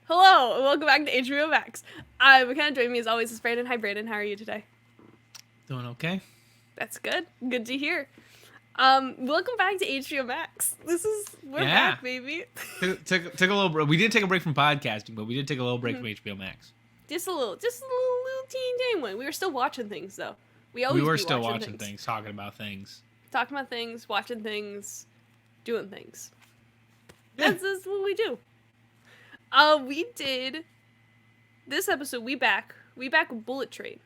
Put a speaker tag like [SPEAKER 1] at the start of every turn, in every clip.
[SPEAKER 1] Hello, and welcome back to HBO Max. I'm Makenna. Joining me as always is Brandon. Hi, Brandon. How are you today?
[SPEAKER 2] Doing okay.
[SPEAKER 1] That's good. Good to hear. Welcome back to HBO Max. We're back, baby.
[SPEAKER 2] took a little break. We did take a break from podcasting, but we did take a little break from HBO Max.
[SPEAKER 1] Just a little teeny tiny one. We were still watching things though. We
[SPEAKER 2] were still watching things, talking about things,
[SPEAKER 1] watching things, doing things.
[SPEAKER 2] Yeah.
[SPEAKER 1] That's what we do. We did this episode. We back with Bullet Train.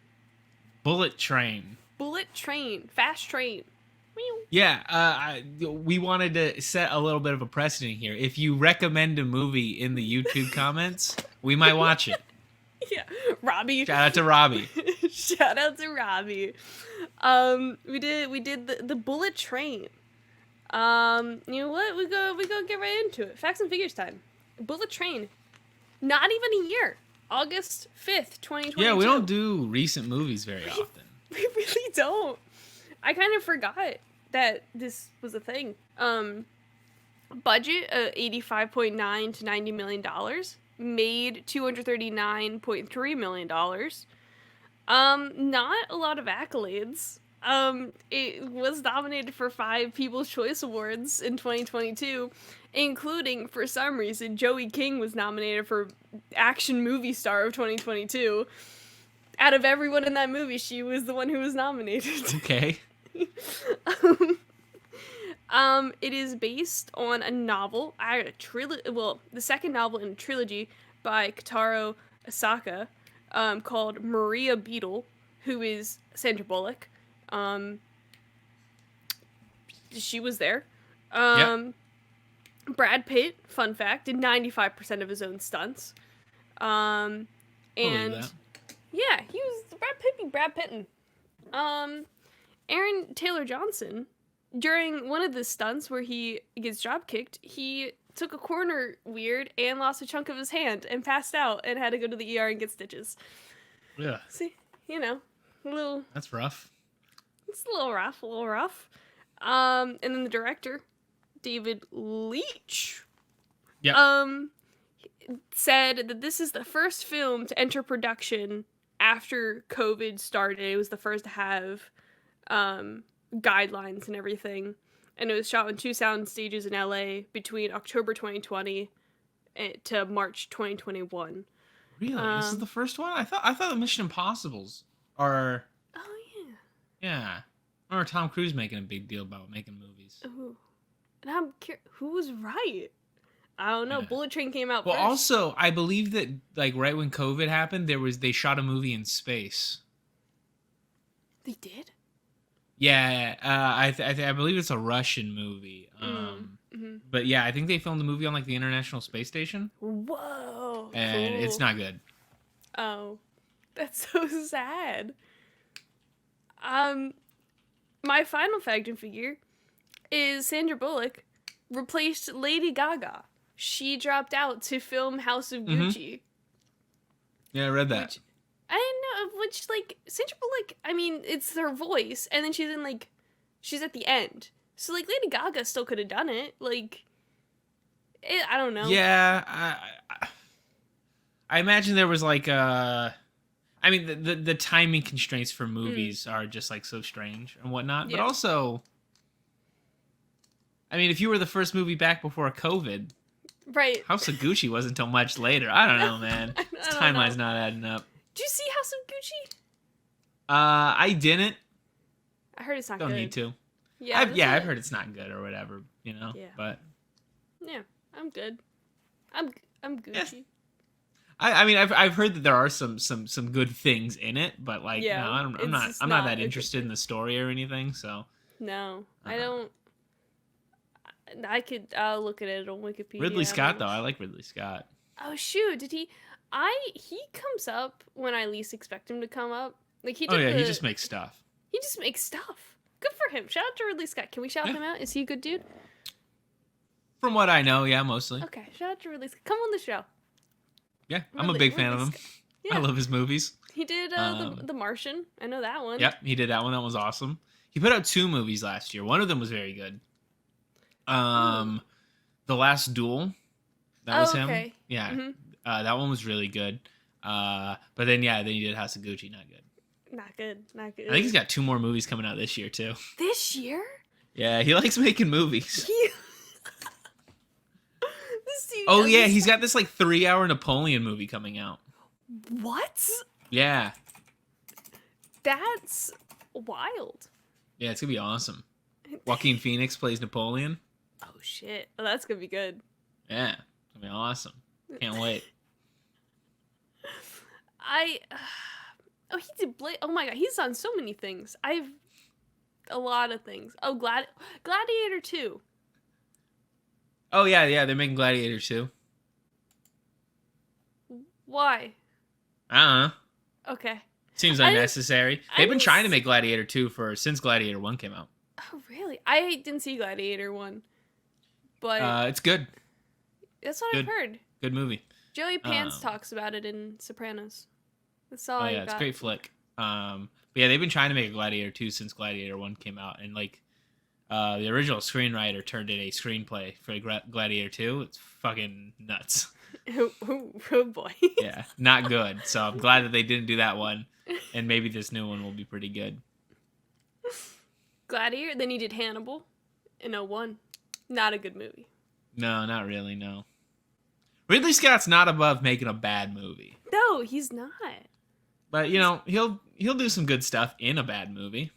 [SPEAKER 1] Fast train.
[SPEAKER 2] Yeah, we wanted to set a little bit of a precedent here. If you recommend a movie in the YouTube comments, we might watch it.
[SPEAKER 1] Yeah, Robbie.
[SPEAKER 2] Shout out to Robbie.
[SPEAKER 1] Shout out to Robbie. We did the Bullet Train. You know what? We go get right into it. Facts and figures time. Bullet Train. Not even a year. August 5th, 2022.
[SPEAKER 2] Yeah, we don't do recent movies very often.
[SPEAKER 1] We really don't. I kind of forgot that this was a thing. Budget $85.9 to $90 million. Made $239.3 million. Not a lot of accolades. It was nominated for 5 People's Choice Awards in 2022, including, for some reason, Joey King was nominated for Action Movie Star of 2022. Out of everyone in that movie, she was the one who was nominated.
[SPEAKER 2] Okay.
[SPEAKER 1] It is based on a novel, the second novel in a trilogy by Kotaro Asaka, called Maria Beetle, who is Sandra Bullock. She was there.
[SPEAKER 2] Yep.
[SPEAKER 1] Brad Pitt, fun fact, did 95% of his own stunts. And yeah, he was Brad Pittin'. Aaron Taylor Johnson, during one of the stunts where he gets drop kicked, he took a corner weird and lost a chunk of his hand and passed out and had to go to the ER and get stitches.
[SPEAKER 2] Yeah.
[SPEAKER 1] See, a little.
[SPEAKER 2] That's rough.
[SPEAKER 1] It's a little rough. And then the director, David Leitch.
[SPEAKER 2] Yeah.
[SPEAKER 1] Said that this is the first film to enter production after COVID started. It was the first to have guidelines and everything, and it was shot on 2 sound stages in LA between October 2020 to March 2021.
[SPEAKER 2] Really? This is the first one? I thought the Mission Impossibles are.
[SPEAKER 1] Oh yeah.
[SPEAKER 2] Yeah. I remember Tom Cruise making a big deal about making movies.
[SPEAKER 1] Ooh. And I'm curious, who was right? I don't know. Yeah. Bullet Train came out first.
[SPEAKER 2] Well, also, I believe that right when COVID happened, they shot a movie in space.
[SPEAKER 1] They did?
[SPEAKER 2] Yeah, I believe it's a Russian movie. But yeah, I think they filmed the movie on the International Space Station.
[SPEAKER 1] Whoa!
[SPEAKER 2] And
[SPEAKER 1] cool.
[SPEAKER 2] It's not good.
[SPEAKER 1] Oh, that's so sad. My final fact and figure is Sandra Bullock replaced Lady Gaga. She dropped out to film House of Gucci.
[SPEAKER 2] Yeah, I read that.
[SPEAKER 1] I didn't know, Sandra Bullock, I mean, it's her voice, and then she's in, she's at the end. So, Lady Gaga still could have done it. I don't know.
[SPEAKER 2] Yeah, I imagine there was, I mean, the timing constraints for movies are just, so strange and whatnot. Yeah. But also, I mean, if you were the first movie back before COVID...
[SPEAKER 1] Right.
[SPEAKER 2] House of Gucci wasn't until much later. I don't know, man. This timeline's not adding up.
[SPEAKER 1] Did you see House of Gucci?
[SPEAKER 2] I didn't.
[SPEAKER 1] I heard it's not
[SPEAKER 2] good. Don't need to.
[SPEAKER 1] Yeah,
[SPEAKER 2] I've heard it's not good or whatever, Yeah. But
[SPEAKER 1] yeah, I'm good. I'm Gucci.
[SPEAKER 2] Yeah. I mean, I've heard that there are some good things in it, but no, I'm not that interested in the story or anything. So
[SPEAKER 1] no, I don't. I'll look at it on Wikipedia.
[SPEAKER 2] Ridley Scott, though. I like Ridley Scott.
[SPEAKER 1] Oh, shoot. Did he... He comes up when I least expect him to come up. He
[SPEAKER 2] just makes stuff.
[SPEAKER 1] He just makes stuff. Good for him. Shout out to Ridley Scott. Can we shout him out? Is he a good dude?
[SPEAKER 2] From what I know, yeah, mostly.
[SPEAKER 1] Okay, shout out to Ridley Scott. Come on the show.
[SPEAKER 2] Yeah, I'm a big fan of him. Yeah. I love his movies.
[SPEAKER 1] He did the Martian. I know that one.
[SPEAKER 2] Yep, he did that one. That was awesome. He put out 2 movies last year. One of them was very good. The Last Duel. That was him.
[SPEAKER 1] Okay.
[SPEAKER 2] Yeah. That one was really good. But then then he did House of Gucci, not good.
[SPEAKER 1] Not good. Not good.
[SPEAKER 2] I think he's got 2 more movies coming out this year too.
[SPEAKER 1] This year?
[SPEAKER 2] Yeah, he likes making movies.
[SPEAKER 1] This dude
[SPEAKER 2] Oh yeah, he's got this like 3-hour Napoleon movie coming out.
[SPEAKER 1] What?
[SPEAKER 2] Yeah.
[SPEAKER 1] That's wild.
[SPEAKER 2] Yeah, it's gonna be awesome. Joaquin Phoenix plays Napoleon.
[SPEAKER 1] Oh shit. Oh, that's gonna be good.
[SPEAKER 2] Yeah, it's gonna be awesome. Can't wait.
[SPEAKER 1] Oh, he did oh my god, he's done so many things. A lot of things. Oh, Gladiator 2.
[SPEAKER 2] Oh yeah, they're making Gladiator 2.
[SPEAKER 1] Why?
[SPEAKER 2] I don't know.
[SPEAKER 1] Okay.
[SPEAKER 2] Seems unnecessary. They've been trying to make Gladiator 2 since Gladiator 1 came out.
[SPEAKER 1] Oh, really? I didn't see Gladiator 1. But
[SPEAKER 2] it's good.
[SPEAKER 1] That's what I've heard.
[SPEAKER 2] Good movie.
[SPEAKER 1] Joey Pants talks about it in Sopranos. That's all I got.
[SPEAKER 2] It's a great flick. But yeah, they've been trying to make a Gladiator 2 since Gladiator 1 came out, and like the original screenwriter turned in a screenplay for Gladiator 2. It's fucking nuts.
[SPEAKER 1] Oh boy.
[SPEAKER 2] Yeah, not good. So I'm glad that they didn't do that one, and maybe this new one will be pretty good.
[SPEAKER 1] Gladiator. Then he did Hannibal in 01. Not a good movie.
[SPEAKER 2] No, not really. No. Ridley Scott's not above making a bad movie.
[SPEAKER 1] No, he's not.
[SPEAKER 2] But he'll do some good stuff in a bad movie.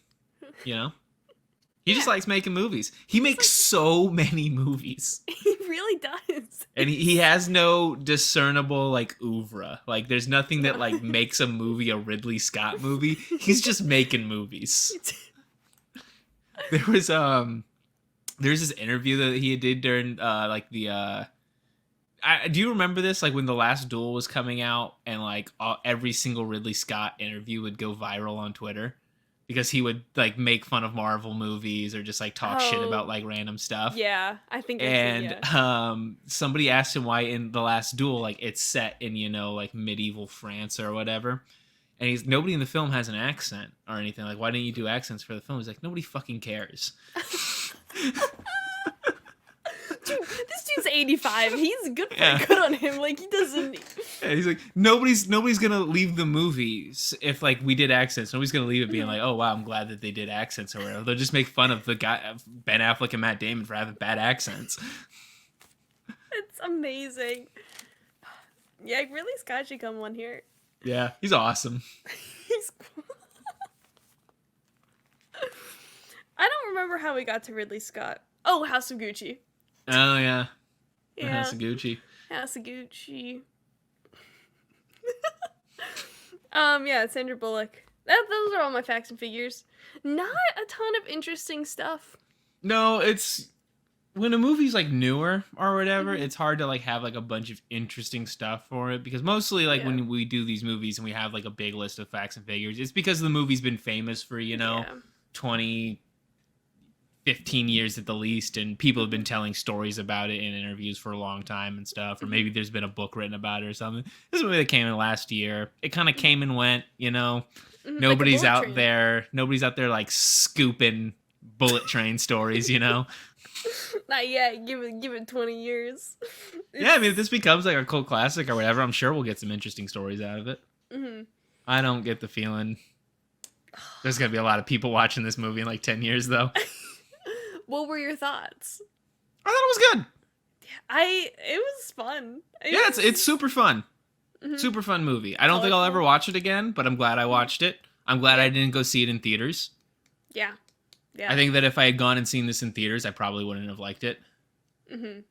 [SPEAKER 2] He just likes making movies. He makes so many movies.
[SPEAKER 1] He really does.
[SPEAKER 2] And he has no discernible like oeuvre. Like there's nothing that like makes a movie a Ridley Scott movie. He's just making movies. There's this interview that he did during do you remember this? Like when The Last Duel was coming out, and like every single Ridley Scott interview would go viral on Twitter because he would like make fun of Marvel movies or just like talk shit about like random stuff.
[SPEAKER 1] Yeah, I think.
[SPEAKER 2] Somebody asked him why in The Last Duel like it's set in like medieval France or whatever, and nobody in the film has an accent or anything. Like, why didn't you do accents for the film? He's like, nobody fucking cares.
[SPEAKER 1] Dude, this dude's 85. He's good on him. Like, he doesn't.
[SPEAKER 2] Yeah, he's like, nobody's gonna leave the movies if like we did accents. Nobody's gonna leave it being like, oh wow, I'm glad that they did accents or whatever. They'll just make fun of the guy Ben Affleck and Matt Damon for having bad accents.
[SPEAKER 1] It's amazing. Yeah, really, Scott should come on here.
[SPEAKER 2] Yeah, he's awesome.
[SPEAKER 1] He's cool. I don't remember how we got to Ridley Scott. Oh, House of Gucci.
[SPEAKER 2] Oh yeah.
[SPEAKER 1] Yeah.
[SPEAKER 2] House of Gucci.
[SPEAKER 1] House of Gucci. Yeah, Sandra Bullock. Those are all my facts and figures. Not a ton of interesting stuff.
[SPEAKER 2] No, it's when a movie's like newer or whatever, it's hard to like have like a bunch of interesting stuff for it, because mostly like when we do these movies and we have like a big list of facts and figures, it's because the movie's been famous for 20 15 years at the least, and people have been telling stories about it in interviews for a long time and stuff, or maybe there's been a book written about it or something. This is a movie that came in last year. It kind of came and went, Nobody's
[SPEAKER 1] like
[SPEAKER 2] out there like scooping bullet train stories,
[SPEAKER 1] Not yet. Give it 20 years.
[SPEAKER 2] Yeah, I mean, if this becomes like a cult classic or whatever, I'm sure we'll get some interesting stories out of it.
[SPEAKER 1] Mm-hmm.
[SPEAKER 2] I don't get the feeling there's gonna be a lot of people watching this movie in like 10 years though.
[SPEAKER 1] What were your thoughts?
[SPEAKER 2] I thought it was good.
[SPEAKER 1] It was fun.
[SPEAKER 2] It's super fun. Mm-hmm. Super fun movie. I don't think I'll ever watch it again, but I'm glad I watched it. I'm glad I didn't go see it in theaters.
[SPEAKER 1] Yeah.
[SPEAKER 2] I think that if I had gone and seen this in theaters, I probably wouldn't have liked it.
[SPEAKER 1] Mm-hmm.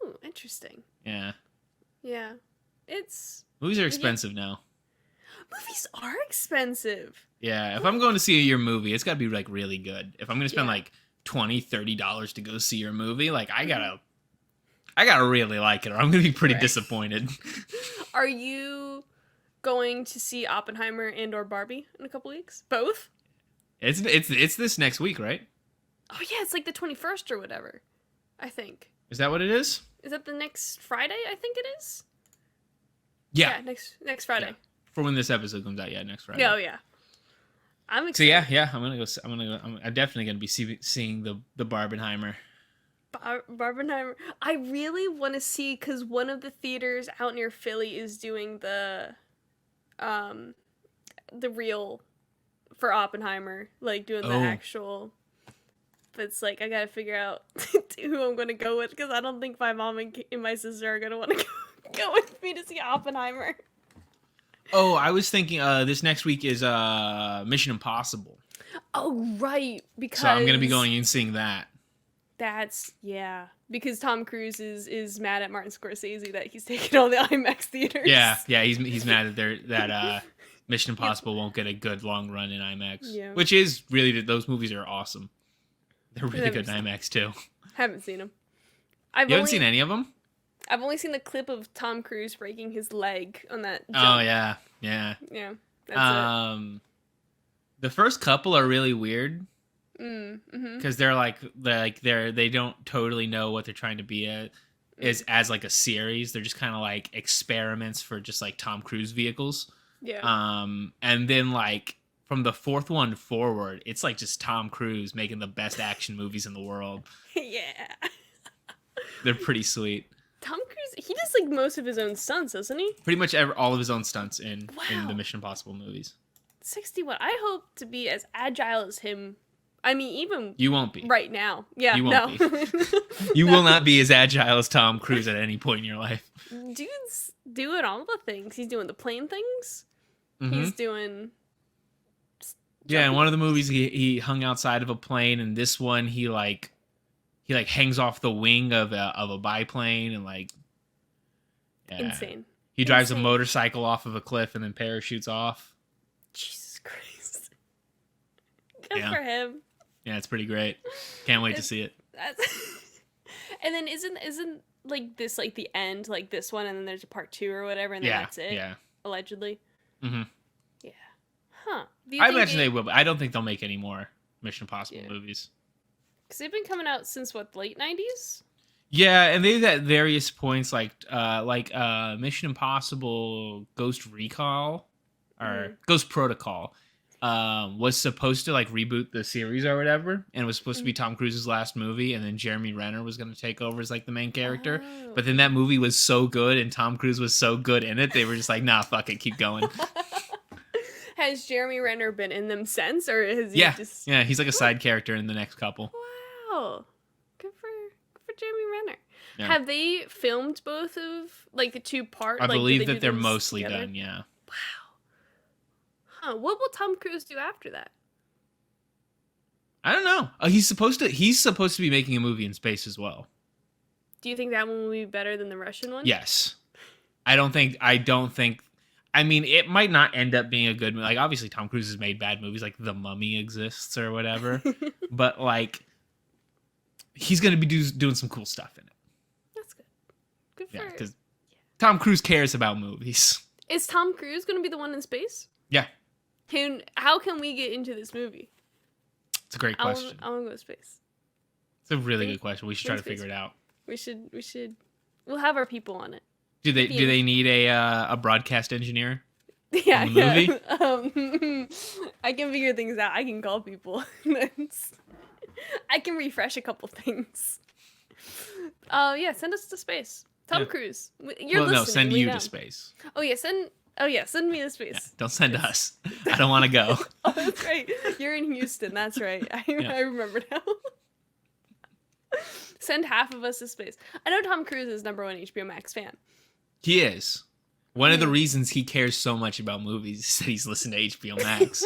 [SPEAKER 1] Oh, interesting.
[SPEAKER 2] Yeah.
[SPEAKER 1] Yeah.
[SPEAKER 2] Movies are expensive now.
[SPEAKER 1] Movies are expensive.
[SPEAKER 2] Yeah, if I'm going to see your movie, it's got to be like really good. If I'm going to spend like $20-$30 to go see your movie, like I gotta really like it, or I'm gonna be pretty disappointed.
[SPEAKER 1] Are you going to see Oppenheimer and or Barbie in a couple weeks? Both?
[SPEAKER 2] It's this next week, right?
[SPEAKER 1] Oh yeah, it's like the 21st or whatever. I think.
[SPEAKER 2] Is that what it is?
[SPEAKER 1] Is that the next Friday? I think it is.
[SPEAKER 2] Yeah,
[SPEAKER 1] next Friday.
[SPEAKER 2] Yeah. For when this episode comes out, next Friday.
[SPEAKER 1] Oh yeah. I'm excited.
[SPEAKER 2] So I'm gonna go. I'm definitely gonna be seeing the Barbenheimer.
[SPEAKER 1] Barbenheimer. I really want to see, because one of the theaters out near Philly is doing the reel for Oppenheimer, like doing the
[SPEAKER 2] Oh.
[SPEAKER 1] actual. But it's like I gotta figure out who I'm gonna go with, because I don't think my mom and my sister are gonna want to go with me to see Oppenheimer.
[SPEAKER 2] Oh, I was thinking this next week is Mission Impossible.
[SPEAKER 1] Oh right, because
[SPEAKER 2] So I'm gonna be going and seeing that.
[SPEAKER 1] That's because Tom Cruise is mad at Martin Scorsese that he's taking all the IMAX theaters.
[SPEAKER 2] Yeah, he's mad that Mission Impossible won't get a good long run in IMAX.
[SPEAKER 1] Yeah.
[SPEAKER 2] Which is really, those movies are awesome. They're really good in IMAX too.
[SPEAKER 1] Haven't seen them.
[SPEAKER 2] You haven't seen any of them?
[SPEAKER 1] I've only seen the clip of Tom Cruise breaking his leg on that jump.
[SPEAKER 2] Oh yeah.
[SPEAKER 1] Yeah. That's it.
[SPEAKER 2] The first couple are really weird.
[SPEAKER 1] Mm-hmm.
[SPEAKER 2] Because they don't totally know what they're trying to be as like a series. They're just kind of like experiments for just like Tom Cruise vehicles.
[SPEAKER 1] Yeah.
[SPEAKER 2] And then like from the fourth one forward, it's like just Tom Cruise making the best action movies in the world.
[SPEAKER 1] Yeah.
[SPEAKER 2] They're pretty sweet.
[SPEAKER 1] Tom Cruise, he does like most of his own stunts, doesn't he?
[SPEAKER 2] Pretty much all of his own stunts in the Mission Impossible movies.
[SPEAKER 1] 61. I hope to be as agile as him. I mean, even
[SPEAKER 2] you won't be
[SPEAKER 1] right now. Yeah,
[SPEAKER 2] you won't be. You will not be as agile as Tom Cruise at any point in your life.
[SPEAKER 1] Dude's doing all the things. He's doing the plane things.
[SPEAKER 2] Mm-hmm.
[SPEAKER 1] He's doing.
[SPEAKER 2] Yeah, in one of the movies, he hung outside of a plane, and this one he hangs off the wing of a biplane, and like. Yeah.
[SPEAKER 1] Insane.
[SPEAKER 2] He drives a motorcycle off of a cliff and then parachutes off.
[SPEAKER 1] Jesus Christ. Good for him.
[SPEAKER 2] Yeah, it's pretty great. Can't wait to see it.
[SPEAKER 1] And then isn't like this like the end, like this one, and then there's a part 2 or whatever, and then that's it?
[SPEAKER 2] Yeah.
[SPEAKER 1] Allegedly.
[SPEAKER 2] Mm-hmm.
[SPEAKER 1] Yeah. Huh.
[SPEAKER 2] I imagine they will, but I don't think they'll make any more Mission Impossible movies.
[SPEAKER 1] Because they've been coming out since what, late 90s?
[SPEAKER 2] Yeah, and they've at various points like Mission Impossible Ghost Recall or Ghost Protocol was supposed to like reboot the series or whatever, and it was supposed to be Tom Cruise's last movie, and then Jeremy Renner was going to take over as like the main character.
[SPEAKER 1] Oh.
[SPEAKER 2] But then that movie was so good and Tom Cruise was so good in it, they were just like, nah, fuck it, keep going.
[SPEAKER 1] Has Jeremy Renner been in them since, or has he just...
[SPEAKER 2] Yeah, he's like a side character in the next couple.
[SPEAKER 1] Wow. Good for Jeremy Renner.
[SPEAKER 2] Yeah.
[SPEAKER 1] Have they filmed both of like the 2 parts?
[SPEAKER 2] I believe that they're mostly done, yeah.
[SPEAKER 1] Wow. Huh. What will Tom Cruise do after that?
[SPEAKER 2] I don't know. He's supposed to be making a movie in space as well.
[SPEAKER 1] Do you think that one will be better than the Russian one?
[SPEAKER 2] Yes. I don't think I mean, it might not end up being a good movie. Like, obviously, Tom Cruise has made bad movies, like The Mummy exists or whatever. But, like, he's going to be doing some cool stuff in it.
[SPEAKER 1] That's good. Good for
[SPEAKER 2] because Tom Cruise cares about movies.
[SPEAKER 1] Is Tom Cruise going to be the one in space?
[SPEAKER 2] Yeah.
[SPEAKER 1] How can we get into this movie?
[SPEAKER 2] It's a great question.
[SPEAKER 1] I want to go to space.
[SPEAKER 2] It's a really good question. We should try to figure it out.
[SPEAKER 1] We should. We'll have our people on it.
[SPEAKER 2] Do they need a broadcast engineer?
[SPEAKER 1] Yeah,
[SPEAKER 2] on the
[SPEAKER 1] movie? I can figure things out. I can call people. I can refresh a couple things. Yeah, send us to space. Tom Cruise. You're listening.
[SPEAKER 2] No, send you to space.
[SPEAKER 1] Oh yeah, send me to space.
[SPEAKER 2] Yeah, don't send us. I don't want to go.
[SPEAKER 1] Oh, that's right. You're in Houston. That's right. I remember now. Send half of us to space. I know Tom Cruise is #1 HBO Max fan.
[SPEAKER 2] He is. One of the reasons he cares so much about movies is that he's listened to HBO Max.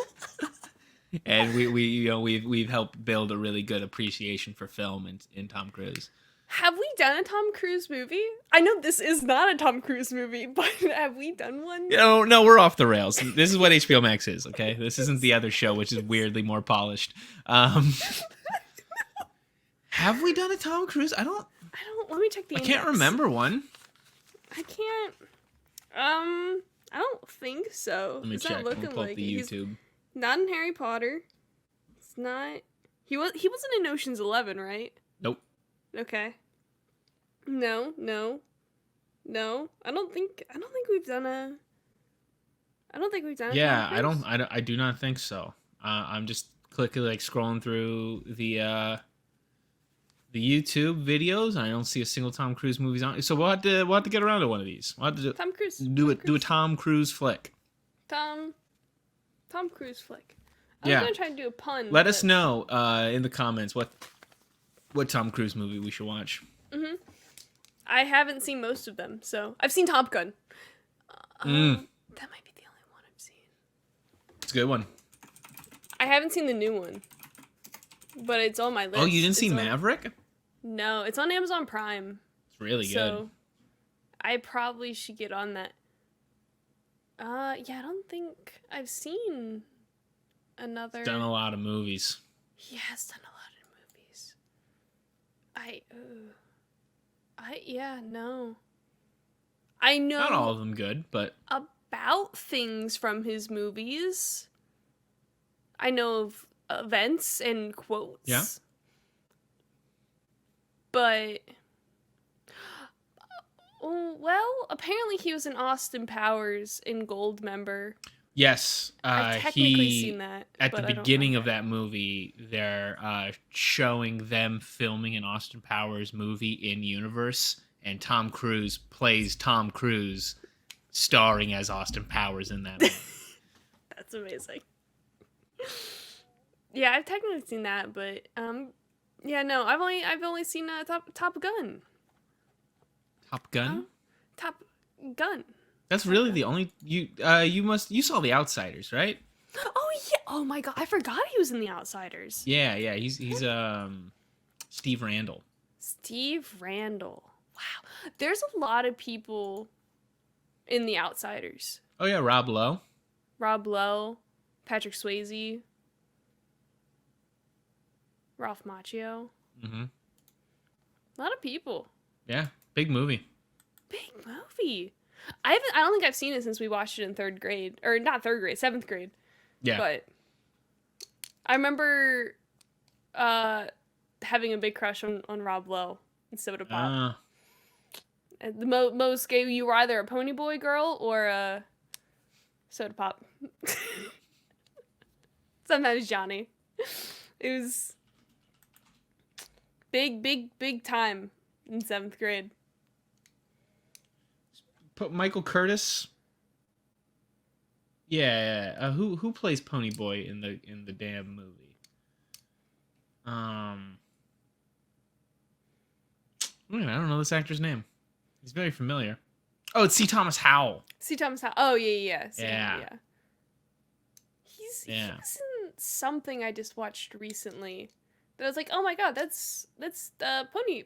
[SPEAKER 2] And we've helped build a really good appreciation for film in Tom Cruise.
[SPEAKER 1] Have we done a Tom Cruise movie? I know this is not a Tom Cruise movie, but have we done one?
[SPEAKER 2] No, we're off the rails. This is what HBO Max is, okay? This isn't the other show, which is weirdly more polished. Have we done a Tom Cruise? I don't.
[SPEAKER 1] Let me check the index.
[SPEAKER 2] I can't remember one.
[SPEAKER 1] I can't. I don't think so.
[SPEAKER 2] Let me check. We'll pull up the YouTube.
[SPEAKER 1] He's not in Harry Potter. It's not. He wasn't in Ocean's 11, right?
[SPEAKER 2] Nope.
[SPEAKER 1] Okay. No. I don't think we've done a.
[SPEAKER 2] Yeah, I do not think so. I'm just quickly like scrolling through the the YouTube videos, and I don't see a single Tom Cruise movies on. So we'll have to get around to one of these. We'll have to
[SPEAKER 1] Tom Cruise.
[SPEAKER 2] do a Tom Cruise flick.
[SPEAKER 1] Tom Cruise flick. I
[SPEAKER 2] Yeah.
[SPEAKER 1] was gonna try and do a pun.
[SPEAKER 2] Let us know in the comments what Tom Cruise movie we should watch.
[SPEAKER 1] Mm-hmm. I haven't seen most of them, so I've seen Top Gun. That might be the only one I've seen.
[SPEAKER 2] It's a good one.
[SPEAKER 1] I haven't seen the new one, but it's on my list.
[SPEAKER 2] Oh, you didn't see Maverick?
[SPEAKER 1] No, it's on Amazon Prime.
[SPEAKER 2] It's really good.
[SPEAKER 1] So I probably should get on that. Yeah, I don't think I've seen another.
[SPEAKER 2] He's done a lot of movies.
[SPEAKER 1] He has done a lot of movies. No. I know.
[SPEAKER 2] Not all of them good, but
[SPEAKER 1] about things from his movies. I know of events and quotes.
[SPEAKER 2] Yeah.
[SPEAKER 1] But well, apparently he was an Austin Powers in Goldmember.
[SPEAKER 2] yes,
[SPEAKER 1] I've technically seen that.
[SPEAKER 2] At
[SPEAKER 1] but
[SPEAKER 2] the beginning of that movie, they're showing them filming an Austin Powers movie in universe, and Tom Cruise plays Tom Cruise, starring as Austin Powers in that movie.
[SPEAKER 1] That's amazing. Yeah, I've technically seen that, but yeah, no, I've only seen Top Gun.
[SPEAKER 2] Top Gun?
[SPEAKER 1] Top Gun.
[SPEAKER 2] That's really the only you saw The Outsiders, right?
[SPEAKER 1] Oh yeah! Oh my god, I forgot he was in The Outsiders.
[SPEAKER 2] Yeah, he's Steve Randall.
[SPEAKER 1] Steve Randall. Wow, there's a lot of people in The Outsiders.
[SPEAKER 2] Oh yeah, Rob Lowe,
[SPEAKER 1] Patrick Swayze, Ralph Macchio.
[SPEAKER 2] Mm-hmm.
[SPEAKER 1] A lot of people.
[SPEAKER 2] Yeah, big movie.
[SPEAKER 1] Big movie. I don't think I've seen it since we watched it in 3rd grade. Or not 3rd grade, 7th grade.
[SPEAKER 2] Yeah.
[SPEAKER 1] But I remember having a big crush on Rob Lowe and Soda Pop. The most gay, you were either a Pony Boy girl or a Soda Pop. Sometimes Johnny. It was big time in 7th grade.
[SPEAKER 2] Put Michael Curtis. Yeah. Who plays Pony Boy in the damn movie? Man, I don't know this actor's name. He's very familiar. Oh, it's C. Thomas Howell.
[SPEAKER 1] C. Thomas Howell. Oh yeah.
[SPEAKER 2] Yeah.
[SPEAKER 1] He's in something I just watched recently. That I was like, oh my god, that's Pony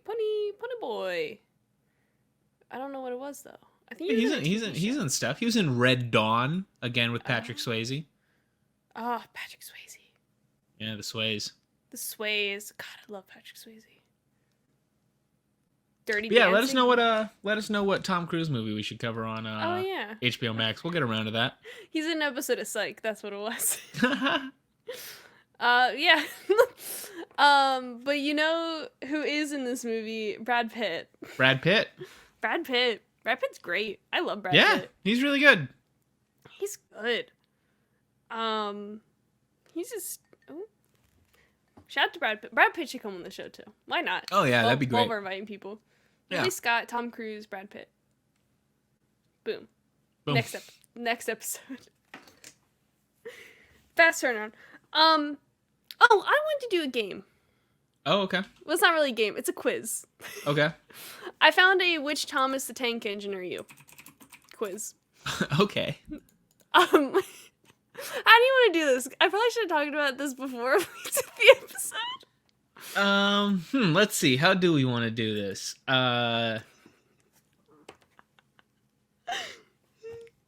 [SPEAKER 1] Boy. I don't know what it was though. I think
[SPEAKER 2] he's in stuff. He was in Red Dawn again with Patrick Swayze.
[SPEAKER 1] Oh, Patrick Swayze.
[SPEAKER 2] Yeah, the Sways.
[SPEAKER 1] The Sways. God, I love Patrick Swayze. Dirty
[SPEAKER 2] Yeah,
[SPEAKER 1] Dancing.
[SPEAKER 2] let us know what Tom Cruise movie we should cover on HBO Max. We'll get around to that.
[SPEAKER 1] He's in an episode of Psych. That's what it was. Yeah. But you know who is in this movie? Brad Pitt.
[SPEAKER 2] Brad Pitt.
[SPEAKER 1] Brad Pitt's great. I love Brad Pitt.
[SPEAKER 2] Yeah, he's really good.
[SPEAKER 1] He's good. He's just... Oh. Shout out to Brad Pitt. Brad Pitt should come on the show, too. Why not?
[SPEAKER 2] Oh, yeah, that'd be great.
[SPEAKER 1] While we're inviting people.
[SPEAKER 2] Yeah.
[SPEAKER 1] Ridley Scott, Tom Cruise, Brad Pitt. Boom. Next episode. Fast turnaround. I wanted to do a game.
[SPEAKER 2] Oh, okay.
[SPEAKER 1] Well, it's not really a game. It's a quiz.
[SPEAKER 2] Okay.
[SPEAKER 1] I found a Which Thomas the Tank Engine Are You? Quiz.
[SPEAKER 2] Okay.
[SPEAKER 1] How do you want to do this? I probably should have talked about this before we did the episode.
[SPEAKER 2] Let's see. How do we want to do this? How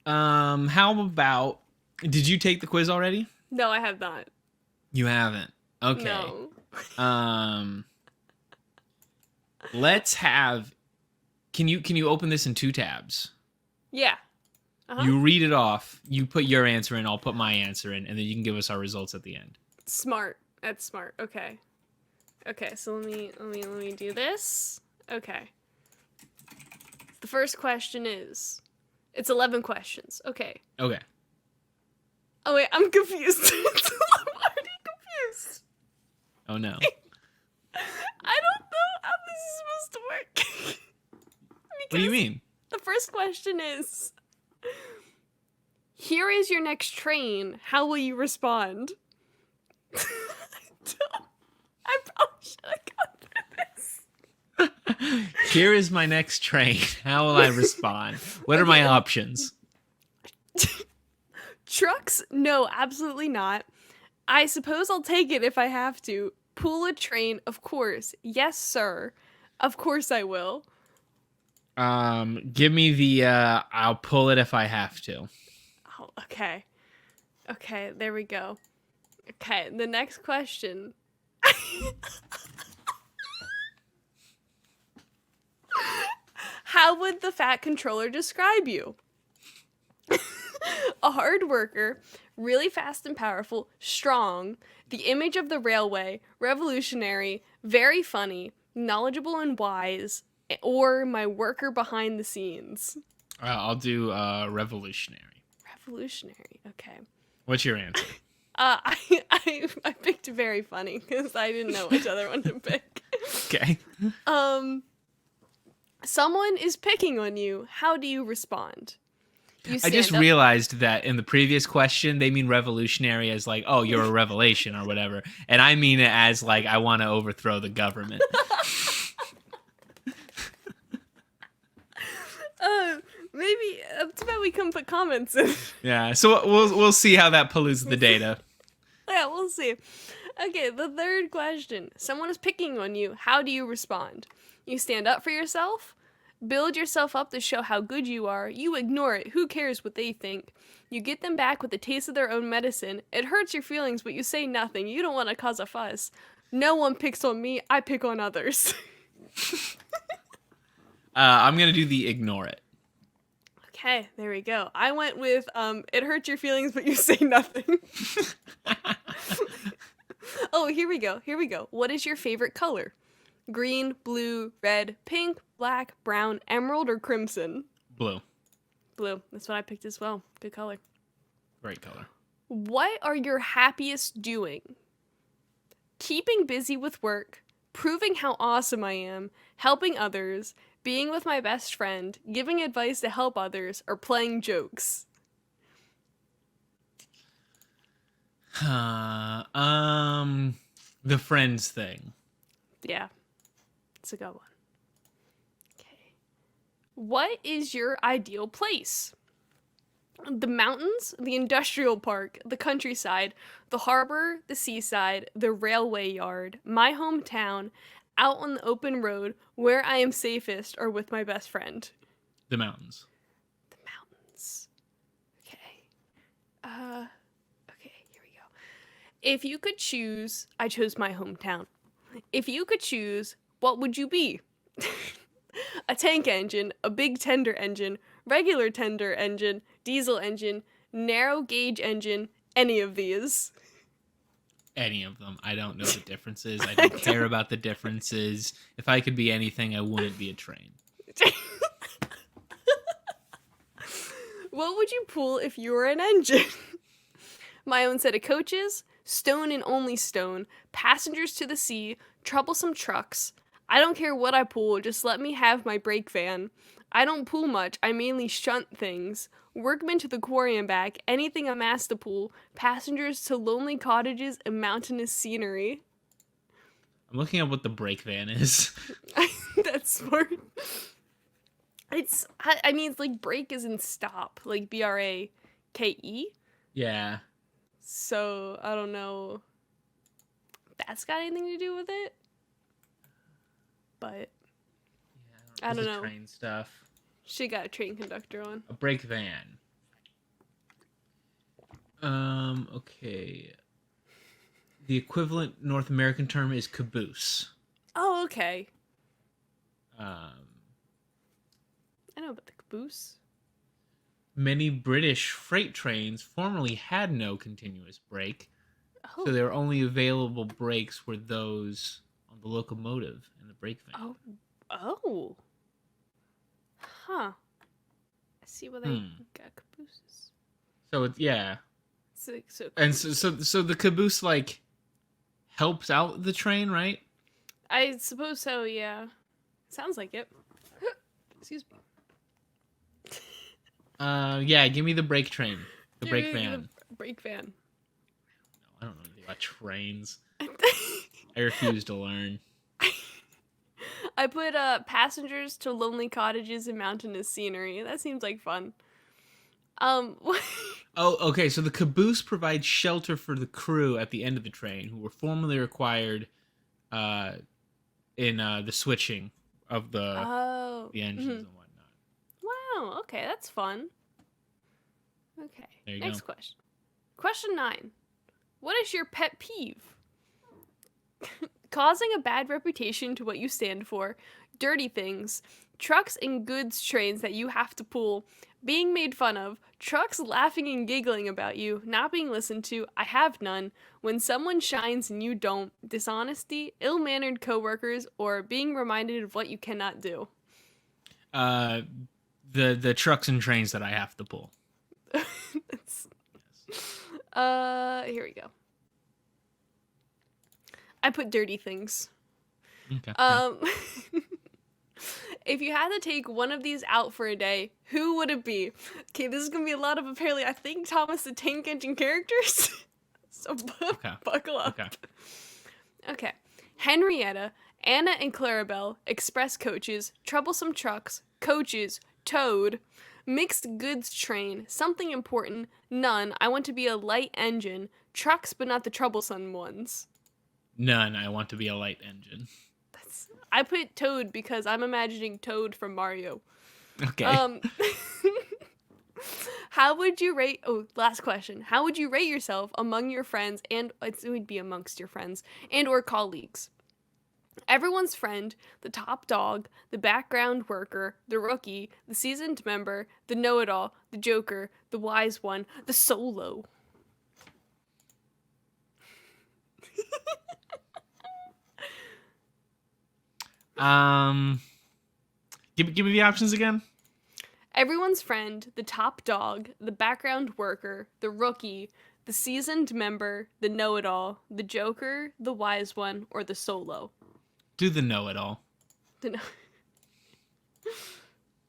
[SPEAKER 2] about... Did you take the quiz already?
[SPEAKER 1] No, I have not.
[SPEAKER 2] You haven't. Okay.
[SPEAKER 1] No.
[SPEAKER 2] Let's have... Can you open this in 2 tabs?
[SPEAKER 1] Yeah. Uh-huh.
[SPEAKER 2] You read it off. You put your answer in. I'll put my answer in, and then you can give us our results at the end.
[SPEAKER 1] Smart. That's smart. Okay. Okay. So let me do this. Okay. The first question is, it's 11 questions. Okay.
[SPEAKER 2] Okay.
[SPEAKER 1] Oh wait, I'm confused. I'm already confused.
[SPEAKER 2] Oh no.
[SPEAKER 1] I don't know how this is supposed to work.
[SPEAKER 2] What do you mean?
[SPEAKER 1] The first question is, here is your next train. How will you respond? I probably should have gone through this.
[SPEAKER 2] Here is my next train. How will I respond? What are my options?
[SPEAKER 1] Trucks? No, absolutely not. I suppose I'll take it if I have to. Pull a train? Of course. Yes, sir. Of course I will.
[SPEAKER 2] Give me the, I'll pull it if I have to.
[SPEAKER 1] Oh, okay. Okay, there we go. Okay, the next question. How would the fat controller describe you? A hard worker, really fast and powerful, strong, the image of the railway, revolutionary, very funny, knowledgeable and wise, or my worker behind the scenes.
[SPEAKER 2] I'll do revolutionary.
[SPEAKER 1] Revolutionary, okay.
[SPEAKER 2] What's your answer?
[SPEAKER 1] I picked very funny because I didn't know which other one to pick.
[SPEAKER 2] Okay.
[SPEAKER 1] Someone is picking on you. How do you respond?
[SPEAKER 2] I just realized that in the previous question, they mean revolutionary as like, oh, you're a revelation or whatever. And I mean it as like, I want to overthrow the government.
[SPEAKER 1] Maybe it's about we can put comments in.
[SPEAKER 2] Yeah, so we'll see how that pollutes the data.
[SPEAKER 1] Yeah, we'll see. Okay, the third question. Someone is picking on you. How do you respond? You stand up for yourself? Build yourself up to show how good you are. You ignore it. Who cares what they think? You get them back with a taste of their own medicine. It hurts your feelings, but you say nothing. You don't want to cause a fuss. No one picks on me. I pick on others.
[SPEAKER 2] I'm going to do the ignore it.
[SPEAKER 1] Okay, there we go. I went with, it hurts your feelings, but you say nothing. Oh, here we go. Here we go. What is your favorite color? Green, blue, red, pink, black, brown, emerald, or crimson?
[SPEAKER 2] Blue.
[SPEAKER 1] Blue. That's what I picked as well. Good color.
[SPEAKER 2] Great color.
[SPEAKER 1] What are your happiest doing? Keeping busy with work, proving how awesome I am, helping others, being with my best friend, giving advice to help others, or playing jokes?
[SPEAKER 2] The friends thing.
[SPEAKER 1] Yeah. It's a good one. Okay. What is your ideal place? The mountains, the industrial park, the countryside, the harbor, the seaside, the railway yard, my hometown, out on the open road, where I am safest, or with my best friend?
[SPEAKER 2] The mountains.
[SPEAKER 1] The mountains. Okay. Okay, here we go. If you could choose, I chose my hometown. If you could choose, what would you be? A tank engine, a big tender engine, regular tender engine, diesel engine, narrow gauge engine, any of these?
[SPEAKER 2] Any of them. I don't know the differences. I don't care about the differences. If I could be anything, I wouldn't be a train.
[SPEAKER 1] What would you pull if you were an engine? My own set of coaches, stone and only stone, passengers to the sea, troublesome trucks. I don't care what I pull, just let me have my brake van. I don't pull much, I mainly shunt things. Workmen to the quarry and back, anything I'm asked to pull, passengers to lonely cottages and mountainous scenery.
[SPEAKER 2] I'm looking at what the brake van is.
[SPEAKER 1] That's smart. I mean, it's like break is in stop, like B-R-A-K-E.
[SPEAKER 2] Yeah.
[SPEAKER 1] So, I don't know if that's got anything to do with it. But,
[SPEAKER 2] yeah,
[SPEAKER 1] I don't know.
[SPEAKER 2] Train stuff.
[SPEAKER 1] She got a train conductor on.
[SPEAKER 2] A brake van. Okay. The equivalent North American term is caboose.
[SPEAKER 1] Oh, okay.
[SPEAKER 2] I
[SPEAKER 1] know about the caboose.
[SPEAKER 2] Many British freight trains formerly had no continuous brake,
[SPEAKER 1] Oh.
[SPEAKER 2] so their only available brakes were those on the locomotive and the brake van.
[SPEAKER 1] Oh. Huh. I see why they got cabooses.
[SPEAKER 2] So it's yeah.
[SPEAKER 1] So
[SPEAKER 2] And so the caboose like helps out the train, right?
[SPEAKER 1] I suppose so, yeah. Sounds like it. Excuse me.
[SPEAKER 2] Yeah, give me the brake train. The
[SPEAKER 1] Give
[SPEAKER 2] brake
[SPEAKER 1] me
[SPEAKER 2] van.
[SPEAKER 1] the brake van.
[SPEAKER 2] I don't know anything about trains. I refuse to learn.
[SPEAKER 1] I put passengers to lonely cottages and mountainous scenery. That seems like fun.
[SPEAKER 2] Oh, okay. So the caboose provides shelter for the crew at the end of the train, who were formerly required in the switching of the engines and whatnot.
[SPEAKER 1] Wow. Okay, that's fun. Okay.
[SPEAKER 2] There you
[SPEAKER 1] Next
[SPEAKER 2] go.
[SPEAKER 1] question. Question 9. What is your pet peeve? Causing a bad reputation to what you stand for, dirty things, trucks and goods trains that you have to pull, being made fun of, trucks laughing and giggling about you, not being listened to, I have none, when someone shines and you don't, dishonesty, ill-mannered coworkers, or being reminded of what you cannot do.
[SPEAKER 2] The trucks and trains that I have to pull.
[SPEAKER 1] Here we go. I put dirty things.
[SPEAKER 2] Okay.
[SPEAKER 1] If you had to take one of these out for a day, who would it be? Okay, this is gonna be a lot of apparently, I think, Thomas the Tank Engine characters. So buckle up. Okay. Henrietta, Anna and Clarabelle, express coaches, troublesome trucks, coaches, Toad, mixed goods train, something important, none, I want to be a light engine, trucks but not the troublesome ones.
[SPEAKER 2] None. I want to be a light engine.
[SPEAKER 1] I put Toad because I'm imagining Toad from Mario.
[SPEAKER 2] Okay.
[SPEAKER 1] How would you rate? Oh, last question. How would you rate yourself among your friends, and it would be amongst your friends and or colleagues? Everyone's friend, the top dog, the background worker, the rookie, the seasoned member, the know-it-all, the joker, the wise one, the solo.
[SPEAKER 2] Give me the options again.
[SPEAKER 1] Everyone's friend, the top dog, the background worker, the rookie, the seasoned member, the know-it-all, the joker, the wise one, or the solo.
[SPEAKER 2] Do the know-it-all.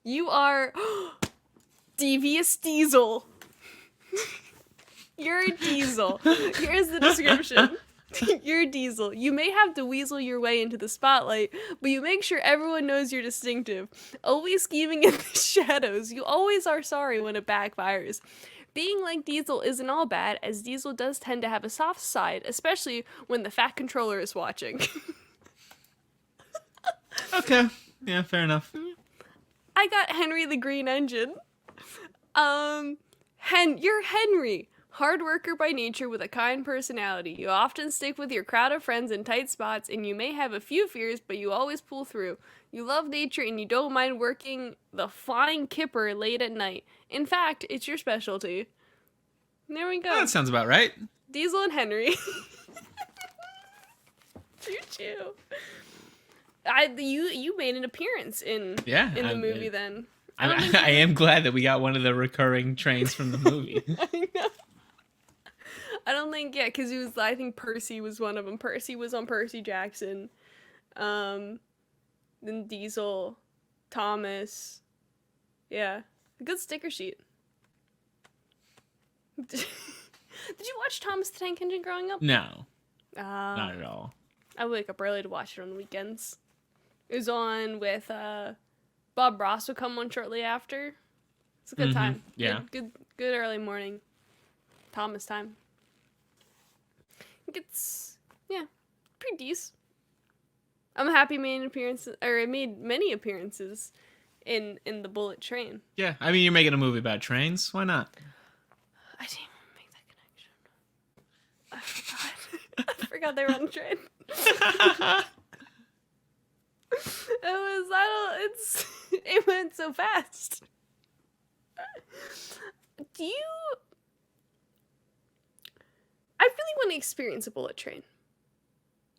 [SPEAKER 1] You are Devious Diesel. You're a diesel. Here's the description. You're a diesel. You may have to weasel your way into the spotlight, but you make sure everyone knows you're distinctive. Always scheming in the shadows. You always are sorry when it backfires. Being like Diesel isn't all bad, as Diesel does tend to have a soft side, especially when the fat controller is watching.
[SPEAKER 2] Okay. Yeah, fair enough.
[SPEAKER 1] I got Henry the Green Engine. You're Henry. Hard worker by nature with a kind personality. You often stick with your crowd of friends in tight spots, and you may have a few fears, but you always pull through. You love nature, and you don't mind working the flying kipper late at night. In fact, it's your specialty. There we go.
[SPEAKER 2] That sounds about right.
[SPEAKER 1] Diesel and Henry. Choo-choo. You made an appearance in the movie then.
[SPEAKER 2] I am glad that we got one of the recurring trains from the movie.
[SPEAKER 1] I know. I don't think, because I think Percy was one of them. Percy was on Percy Jackson. Then Diesel, Thomas. Yeah. Good sticker sheet. Did you watch Thomas the Tank Engine growing up?
[SPEAKER 2] No. Not at all.
[SPEAKER 1] I would wake up early to watch it on the weekends. It was on with, Bob Ross would come on shortly after. It's a good time.
[SPEAKER 2] Yeah.
[SPEAKER 1] Good early morning. Thomas time. It's pretty decent. I'm happy it made many appearances in the Bullet Train.
[SPEAKER 2] Yeah, I mean, you're making a movie about trains. Why not?
[SPEAKER 1] I didn't even make that connection. I forgot they were on the train. It went so fast. I really want to experience a bullet train.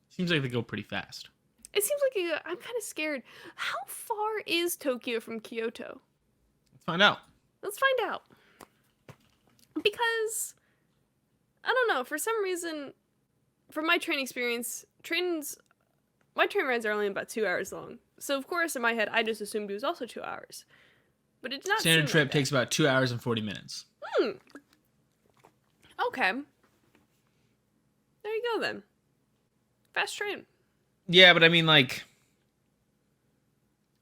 [SPEAKER 2] Seems like they go pretty fast.
[SPEAKER 1] It seems like I'm kind of scared. How far is Tokyo from Kyoto?
[SPEAKER 2] Let's find out.
[SPEAKER 1] Because, I don't know, for some reason, from my train experience, trains my train rides are only about 2 hours long. So, of course, in my head, I just assumed it was also 2 hours. But it's not.
[SPEAKER 2] Standard trip takes about 2 hours and 40 minutes.
[SPEAKER 1] Okay. There you go, then. Fast train.
[SPEAKER 2] Yeah, but I mean, like,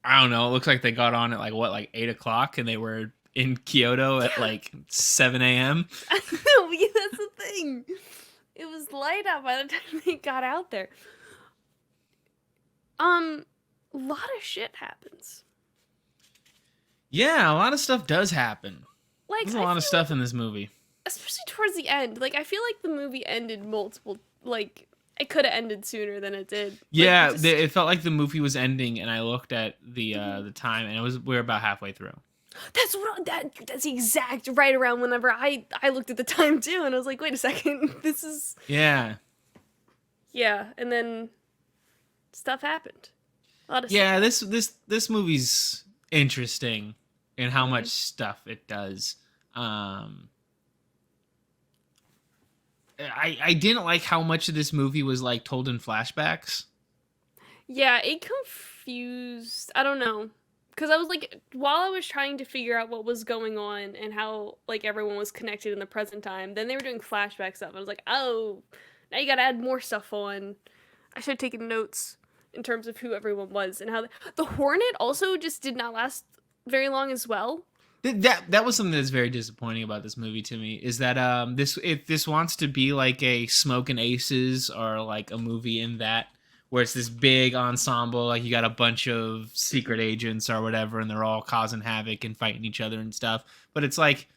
[SPEAKER 2] I don't know. It looks like they got on at, like 8 o'clock, and they were in Kyoto at, 7 a.m.?
[SPEAKER 1] No, yeah, that's the thing. It was light out by the time they got out there. A lot of shit happens.
[SPEAKER 2] Yeah, a lot of stuff does happen.
[SPEAKER 1] Like,
[SPEAKER 2] There's a lot of stuff in this movie.
[SPEAKER 1] Especially towards the end. Like, I feel like the movie ended multiple, like, it could have ended sooner than it did.
[SPEAKER 2] Yeah,
[SPEAKER 1] like,
[SPEAKER 2] it felt like the movie was ending, and I looked at the time, and we were about halfway through.
[SPEAKER 1] That's the exact right around whenever I looked at the time too, and I was like, wait a second, this is.
[SPEAKER 2] Yeah,
[SPEAKER 1] and then stuff happened. A lot of
[SPEAKER 2] yeah.
[SPEAKER 1] stuff.
[SPEAKER 2] This movie's interesting in how much stuff it does. I didn't like how much of this movie was like told in flashbacks.
[SPEAKER 1] Yeah, it confused. I don't know. Because I was like, while I was trying to figure out what was going on and how like everyone was connected in the present time, then they were doing flashback stuff. I was like, oh, now you gotta add more stuff on. I should have taken notes in terms of who everyone was and how the Hornet also just did not last very long as well.
[SPEAKER 2] That was something that's very disappointing about this movie to me, is that if this wants to be like a Smokin' Aces or like a movie in that where it's this big ensemble, like you got a bunch of secret agents or whatever, and they're all causing havoc and fighting each other and stuff. But it's like,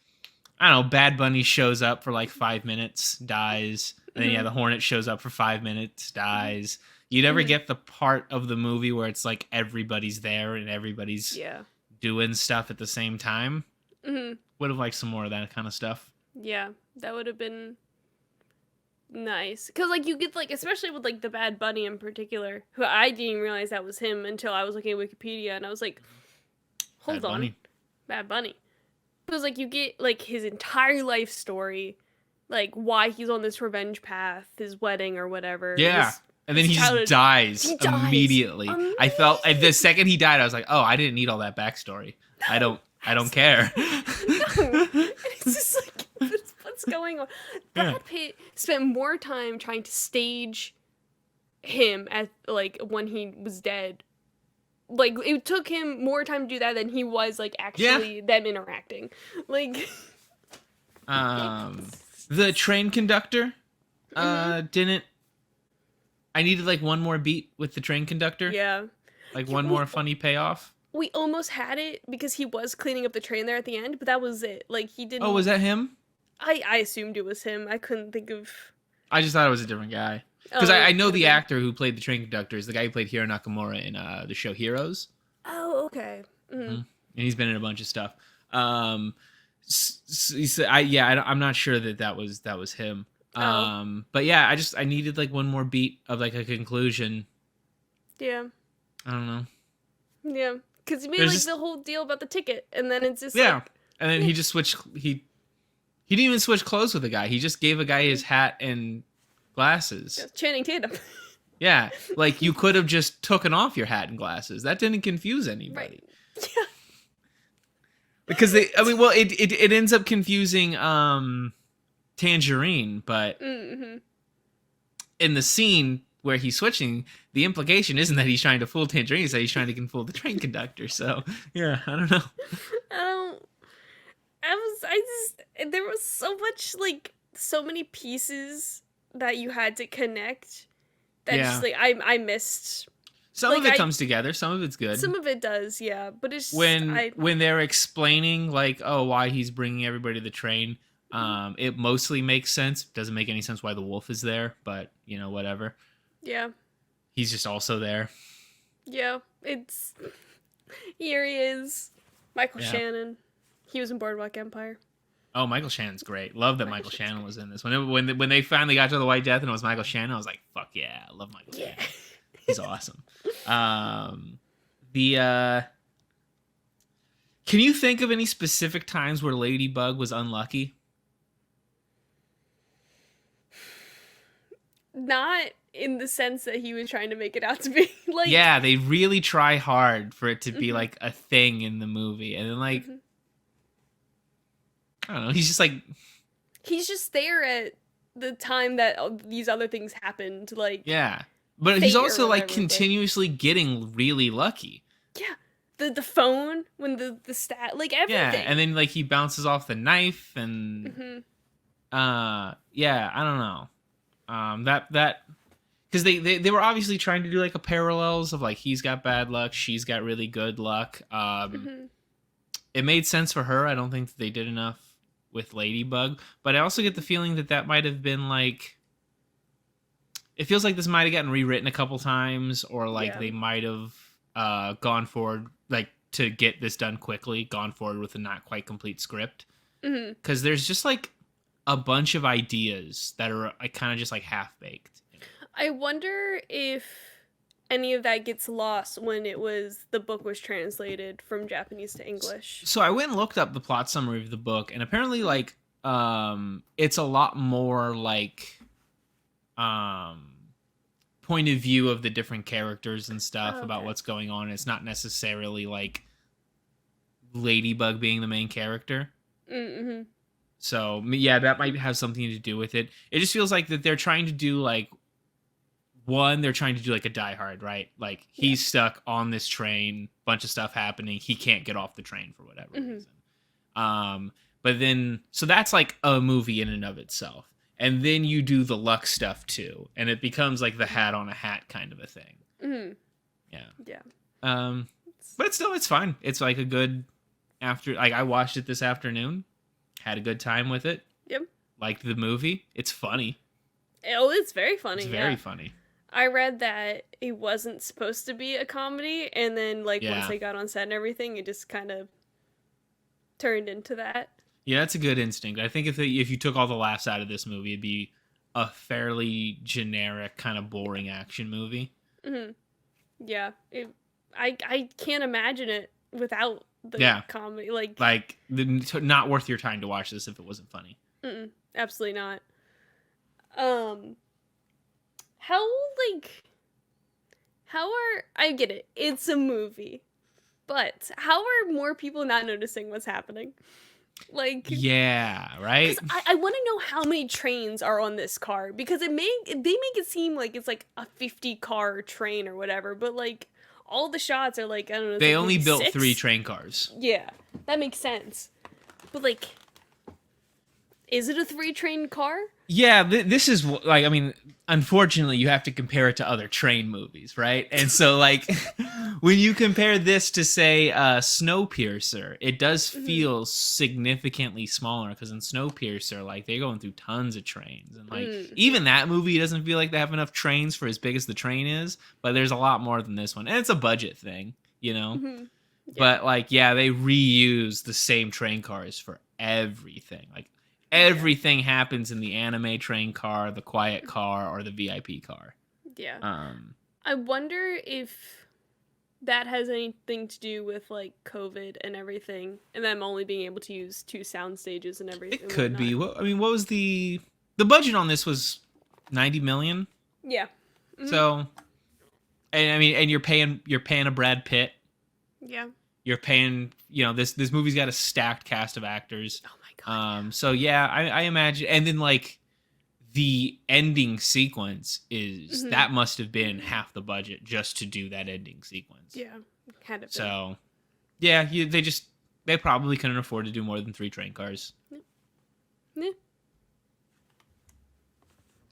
[SPEAKER 2] I don't know, Bad Bunny shows up for like 5 minutes, dies. And then the Hornet shows up for 5 minutes, dies. You never get the part of the movie where it's like everybody's there and everybody's doing stuff at the same time. Would have liked some more of that kind of stuff. Yeah,
[SPEAKER 1] that would have been nice. Because, like, you get, like, especially with, like, the Bad Bunny in particular, who I didn't realize that was him until I was looking at Wikipedia, and I was like, hold on. Bunny. Bad Bunny. It was like, you get, like, his entire life story, like, why he's on this revenge path, his wedding or whatever.
[SPEAKER 2] Yeah. And then he just dies immediately. I felt, the second he died, I was like, oh, I didn't need all that backstory. No, I don't care.
[SPEAKER 1] No. It's just like, what's going on? Brad Pitt spent more time trying to stage him at, like, when he was dead. Like, it took him more time to do that than he was, like, actually them interacting. Like,
[SPEAKER 2] the train conductor didn't. I needed like one more beat with the train conductor.
[SPEAKER 1] Yeah.
[SPEAKER 2] Like one more funny payoff.
[SPEAKER 1] We almost had it because he was cleaning up the train there at the end, but that was it. Like, he didn't.
[SPEAKER 2] Oh, was that him?
[SPEAKER 1] I assumed it was him. I couldn't think of.
[SPEAKER 2] I just thought it was a different guy. Because I know the actor who played the train conductor is the guy who played Hiro Nakamura in the show Heroes.
[SPEAKER 1] Oh, okay.
[SPEAKER 2] And he's been in a bunch of stuff. I'm not sure that was him. But yeah, I needed like one more beat of like a conclusion. Yeah. I don't know.
[SPEAKER 1] Yeah, because he made like the whole deal about the ticket, and then it's just like,
[SPEAKER 2] and then he just switched. He didn't even switch clothes with the guy. He just gave a guy his hat and glasses.
[SPEAKER 1] Channing Tatum.
[SPEAKER 2] Yeah, like you could have just taken off your hat and glasses. That didn't confuse anybody.
[SPEAKER 1] Right. Yeah.
[SPEAKER 2] Because it ends up confusing Tangerine, but in the scene where he's switching, the implication isn't that he's trying to fool Tangerine, it's that he's trying to fool the train conductor. So yeah, I don't know.
[SPEAKER 1] There was so much, like, so many pieces that you had to connect that just like I missed.
[SPEAKER 2] Some of it comes together, some of it's good.
[SPEAKER 1] Some of it does, yeah, but it's just,
[SPEAKER 2] when they're explaining like, oh, why he's bringing everybody to the train. It mostly makes sense. Doesn't make any sense why the wolf is there, but you know, whatever. Yeah. He's just also there.
[SPEAKER 1] Yeah, here he is. Michael Shannon. He was in Boardwalk Empire.
[SPEAKER 2] Oh, Michael Shannon's great. Love that Michael Shannon was in this. When they finally got to the White Death and it was Michael Shannon, I was like, fuck yeah, I love Michael Shannon. He's awesome. Can you think of any specific times where Ladybug was unlucky?
[SPEAKER 1] Not in the sense that he was trying to make it out to be. Like,
[SPEAKER 2] yeah, they really try hard for it to be
[SPEAKER 1] Mhm.
[SPEAKER 2] like a thing in the movie, and then like
[SPEAKER 1] Mhm.
[SPEAKER 2] I don't know, he's just like
[SPEAKER 1] He's just there at the time that these other things happened, like
[SPEAKER 2] yeah, but he's
[SPEAKER 1] fate or
[SPEAKER 2] also like
[SPEAKER 1] whatever, but
[SPEAKER 2] continuously getting really lucky.
[SPEAKER 1] yeah, the phone when the stat, like
[SPEAKER 2] Yeah,
[SPEAKER 1] everything.
[SPEAKER 2] and then like he bounces off the knife, and
[SPEAKER 1] Mhm.
[SPEAKER 2] yeah, I don't know, that because they were obviously trying to do like a parallels of like he's got bad luck, she's got really good luck.
[SPEAKER 1] Mhm.
[SPEAKER 2] It made sense for her. I don't think that they did enough with Ladybug, but I also get the feeling that that might have been like it feels like this might have gotten rewritten a couple times, or like
[SPEAKER 1] Yeah.
[SPEAKER 2] they might have gone forward like to get this done quickly, gone forward with a not quite complete script,
[SPEAKER 1] Mhm.
[SPEAKER 2] because there's just like a bunch of ideas that are like kind of just like half baked.
[SPEAKER 1] I wonder if any of that gets lost when the book was translated from Japanese to English.
[SPEAKER 2] So I went and looked up the plot summary of the book, and apparently like it's a lot more like point of view of the different characters and stuff
[SPEAKER 1] Oh,
[SPEAKER 2] about
[SPEAKER 1] okay.
[SPEAKER 2] what's going on. It's not necessarily like Ladybug being the main character.
[SPEAKER 1] Mhm.
[SPEAKER 2] So yeah, that might have something to do with it. It just feels like that they're trying to do like they're trying to do like a Die Hard, right? Like he's stuck on this train, bunch of stuff happening, he can't get off the train for whatever
[SPEAKER 1] Mhm.
[SPEAKER 2] reason. But then so that's like a movie in and of itself. And then you do the luck stuff too, and it becomes like the hat on a hat kind of a thing.
[SPEAKER 1] Mhm.
[SPEAKER 2] Yeah.
[SPEAKER 1] Yeah.
[SPEAKER 2] But it's fine. It's like a good after like I watched it this afternoon, had a good time with it.
[SPEAKER 1] Yep.
[SPEAKER 2] Liked the movie. It's funny.
[SPEAKER 1] Oh, it's very funny.
[SPEAKER 2] It's very
[SPEAKER 1] Yeah.
[SPEAKER 2] funny.
[SPEAKER 1] I read that it wasn't supposed to be a comedy, and then like once
[SPEAKER 2] Yeah.
[SPEAKER 1] they got on set and everything, it just kind of turned into that.
[SPEAKER 2] Yeah, that's a good instinct. I think if you took all the laughs out of this movie, it'd be a fairly generic kind of boring action movie.
[SPEAKER 1] Mhm. Yeah. I can't imagine it without the
[SPEAKER 2] Yeah.
[SPEAKER 1] comedy. Like
[SPEAKER 2] Not worth your time to watch this if it wasn't funny.
[SPEAKER 1] absolutely not. How like how are I get it? It's a movie. But how are more people not noticing what's happening? Like,
[SPEAKER 2] Yeah, right?
[SPEAKER 1] because I want to know how many trains are on this car, because they make it seem like it's like a 50 car train or whatever, but like all the shots are like, I don't know. It's
[SPEAKER 2] They
[SPEAKER 1] like
[SPEAKER 2] only
[SPEAKER 1] maybe
[SPEAKER 2] built
[SPEAKER 1] 6?
[SPEAKER 2] 3 train cars.
[SPEAKER 1] Yeah, that makes sense. But like, is it a 3 train car?
[SPEAKER 2] Yeah, this is like I mean, unfortunately, you have to compare it to other train movies, right? And so, like, when you compare this to say Snowpiercer, it does feel significantly smaller because in Snowpiercer, like they're going through tons of trains, and like even that movie doesn't feel like they have enough trains for as big as the train is. But there's a lot more than this one, and it's a budget thing, you know.
[SPEAKER 1] Yeah.
[SPEAKER 2] But like, yeah, they reuse the same train cars for everything, like. Everything happens in the anime train car, the quiet car, or the VIP car.
[SPEAKER 1] Yeah. I wonder if that has anything to do with like COVID and everything, and them only being able to use 2 sound stages and everything.
[SPEAKER 2] It could be. I mean, what was the budget on this? Was 90 million.
[SPEAKER 1] Yeah.
[SPEAKER 2] So, and I mean, and you're paying a Brad Pitt.
[SPEAKER 1] Yeah.
[SPEAKER 2] You're paying. You know, this movie's got a stacked cast of actors.
[SPEAKER 1] Oh my god.
[SPEAKER 2] So yeah, I imagine, and then like the ending sequence is that must have been half the budget just to do that ending sequence.
[SPEAKER 1] Yeah. Had it.
[SPEAKER 2] So yeah, they probably couldn't afford to do more than 3 train cars.
[SPEAKER 1] Yeah.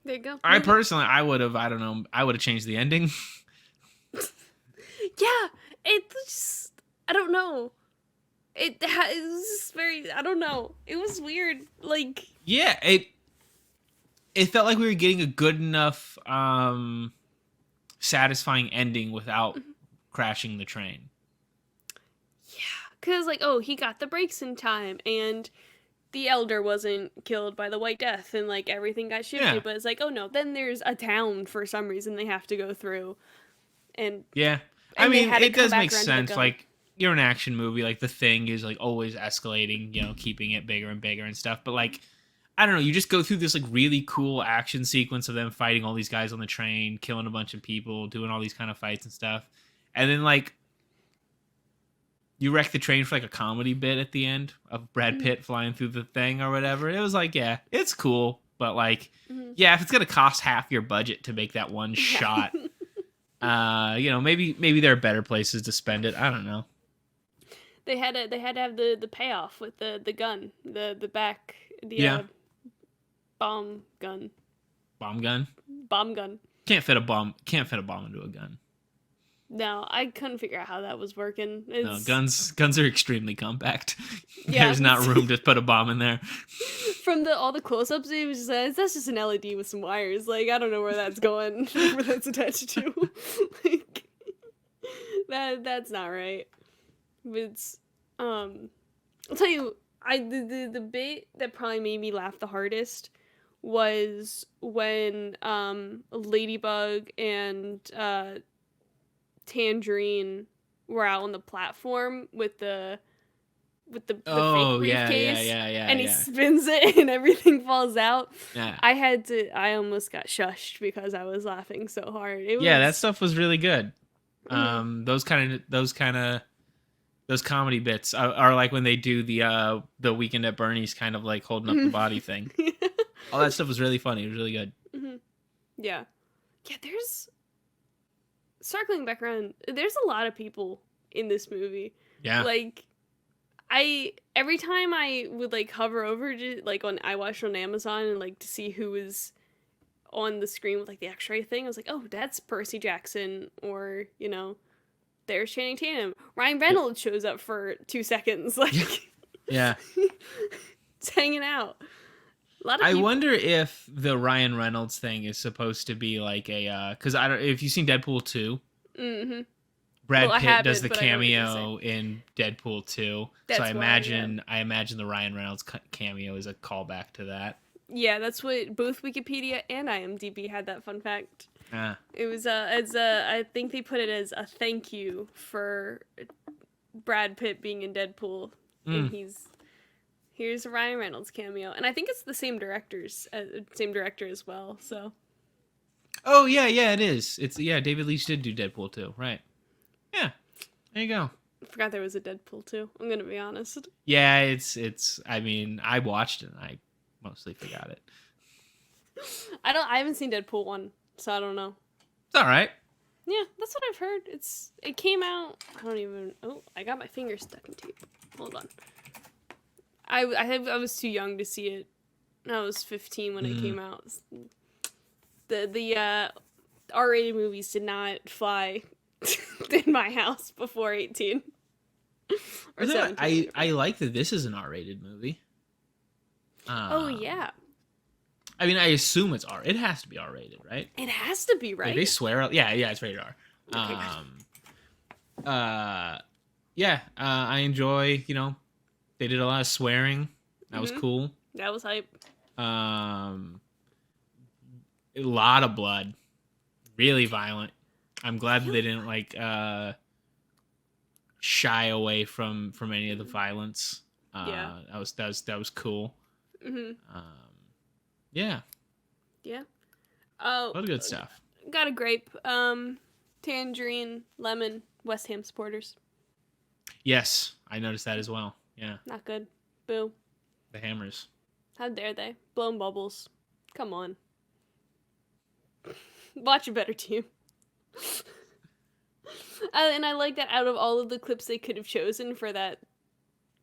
[SPEAKER 1] There you go.
[SPEAKER 2] I personally, I would have changed the ending.
[SPEAKER 1] Yeah. It just, I don't know. It was just very, I don't know. It was weird. Like,
[SPEAKER 2] yeah, it felt like we were getting a good enough satisfying ending without crashing the train.
[SPEAKER 1] yeah, cuz like, oh, he got the brakes in time, and the elder wasn't killed by the White Death, and like everything got shifted.
[SPEAKER 2] Yeah.
[SPEAKER 1] But it's like, oh no, then there's a town for some reason they have to go through, and
[SPEAKER 2] Yeah, I
[SPEAKER 1] and they
[SPEAKER 2] mean,
[SPEAKER 1] had to
[SPEAKER 2] it
[SPEAKER 1] come
[SPEAKER 2] does
[SPEAKER 1] back
[SPEAKER 2] make
[SPEAKER 1] around to
[SPEAKER 2] sense.
[SPEAKER 1] go.
[SPEAKER 2] Like, you're an action movie, like The Thing is like always escalating, you know, keeping it bigger and bigger and stuff. But like, I don't know, you just go through this like really cool action sequence of them fighting all these guys on the train, killing a bunch of people, doing all these kind of fights and stuff. And then like you wreck the train for like a comedy bit at the end of Brad Pitt flying through the thing or whatever. It was like, yeah, it's cool, but like, yeah, if it's gonna cost half your budget to make that one shot, maybe there are better places to spend it. I don't know.
[SPEAKER 1] They had to have the payoff with the gun, the back, bomb gun.
[SPEAKER 2] Bomb gun.
[SPEAKER 1] Bomb gun.
[SPEAKER 2] Can't fit a bomb into a gun.
[SPEAKER 1] No, I couldn't figure out how that was working.
[SPEAKER 2] No, guns are extremely compact.
[SPEAKER 1] Yeah,
[SPEAKER 2] there's not room to put a bomb in there.
[SPEAKER 1] From all the close-ups, it was just that's just an LED with some wires. Like, I don't know where that's going, where that's attached to. Like, that's not right. It's I'll tell you, the bit that probably made me laugh the hardest was when Ladybug and Tangerine were out on the platform with the fake briefcase. And he spins it and everything falls out.
[SPEAKER 2] Yeah.
[SPEAKER 1] I almost got shushed because I was laughing so hard.
[SPEAKER 2] That stuff was really good. Those comedy bits are like when they do the Weekend at Bernie's kind of like holding up the body thing. All that stuff was really funny. It was really good.
[SPEAKER 1] Yeah. There's, circling back around, there's a lot of people in this movie.
[SPEAKER 2] Yeah.
[SPEAKER 1] Like, every time I would like hover over to like I watched on Amazon and like to see who was on the screen with like the X-ray thing, I was like, oh, that's Percy Jackson, or there's Channing Tatum. Ryan Reynolds shows up for 2 seconds, like it's hanging out. A lot of people.
[SPEAKER 2] I wonder if the Ryan Reynolds thing is supposed to be like a because I don't. If you've seen Deadpool 2, Brad Pitt does the cameo in Deadpool 2, so I imagine the Ryan Reynolds cameo is a callback to that.
[SPEAKER 1] Yeah, that's what both Wikipedia and IMDb had that fun fact. It was I think they put it as a thank you for Brad Pitt being in Deadpool, and here's a Ryan Reynolds cameo, and I think it's the same director as well. So.
[SPEAKER 2] Oh yeah, it is. It's David Leitch did do Deadpool 2, right? Yeah, there you go.
[SPEAKER 1] I forgot there was a Deadpool 2. I'm gonna be honest.
[SPEAKER 2] Yeah, it's. I mean, I watched it and I mostly forgot it.
[SPEAKER 1] I haven't seen Deadpool 1, so I don't know.
[SPEAKER 2] It's all right.
[SPEAKER 1] Yeah, that's what I've heard. It came out. I got my finger stuck in tape. Hold on. I was too young to see it. I was 15 when it came out. The R-rated movies did not fly in my house before 18. Or 17.
[SPEAKER 2] I like that this is an R-rated movie.
[SPEAKER 1] Oh yeah.
[SPEAKER 2] I mean, I assume it's R. It has to be R-rated, right?
[SPEAKER 1] It has to be, right?
[SPEAKER 2] Like, they swear. Yeah, it's rated R. I enjoy. They did a lot of swearing. That was cool.
[SPEAKER 1] That was hype.
[SPEAKER 2] A lot of blood. Really violent. I'm glad that they didn't like shy away from any of the violence. That was cool. Yeah. Oh, a lot of good stuff.
[SPEAKER 1] Got a grape. Tangerine, lemon, West Ham supporters.
[SPEAKER 2] Yes, I noticed that as well. Yeah.
[SPEAKER 1] Not good. Boo.
[SPEAKER 2] The Hammers.
[SPEAKER 1] How dare they? Blown bubbles. Come on. Watch a better team. And I like that out of all of the clips they could have chosen for that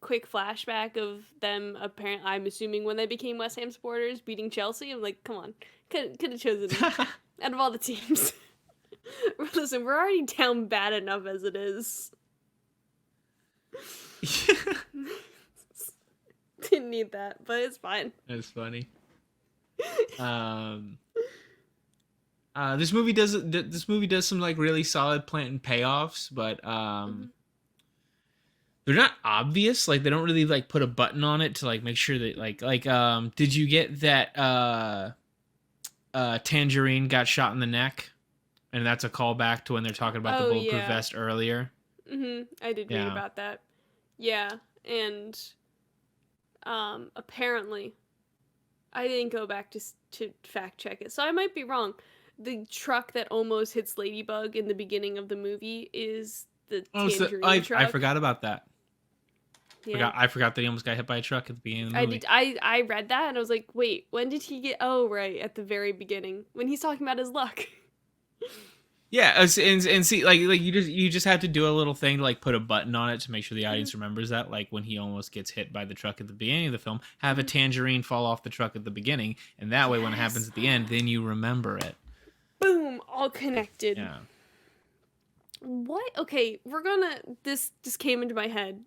[SPEAKER 1] quick flashback of them, apparently, I'm assuming when they became West Ham supporters, beating Chelsea, I'm like, come on. Could have chosen out of all the teams. Listen, we're already down bad enough as it is. Didn't need that, but it's fine.
[SPEAKER 2] That's funny. This movie does some like really solid plant and payoffs, but they're not obvious. Like, they don't really like put a button on it to like make sure that like did you get that Tangerine got shot in the neck, and that's a callback to when they're talking about the bulletproof vest earlier.
[SPEAKER 1] I did read about that. Yeah, and apparently I didn't go back to fact check it, so I might be wrong. The truck that almost hits Ladybug in the beginning of the movie is the
[SPEAKER 2] Oh,
[SPEAKER 1] tangerine truck.
[SPEAKER 2] I forgot about that.
[SPEAKER 1] Yeah.
[SPEAKER 2] I forgot that he almost got hit by a truck at the beginning of the movie.
[SPEAKER 1] I read that and I was like, wait, when did he get? Oh, right, at the very beginning when he's talking about his luck.
[SPEAKER 2] Yeah, and see, like you just have to do a little thing to like put a button on it to make sure the audience remembers that. Like when he almost gets hit by the truck at the beginning of the film, have a tangerine fall off the truck at the beginning, and that way when it happens at the end, then you remember it.
[SPEAKER 1] Boom, all connected.
[SPEAKER 2] Yeah.
[SPEAKER 1] What? Okay, this just came into my head.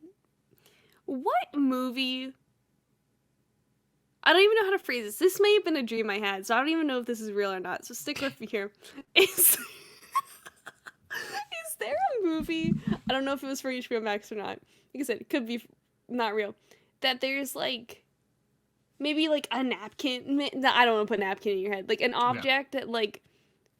[SPEAKER 1] What movie? I don't even know how to phrase this. This may have been a dream I had, so I don't even know if this is real or not. So stick with me here. Is there a movie? I don't know if it was for HBO Max or not. Like I said, it could be not real. That there's like maybe like a napkin. I don't want to put napkin in your head. Like an object that like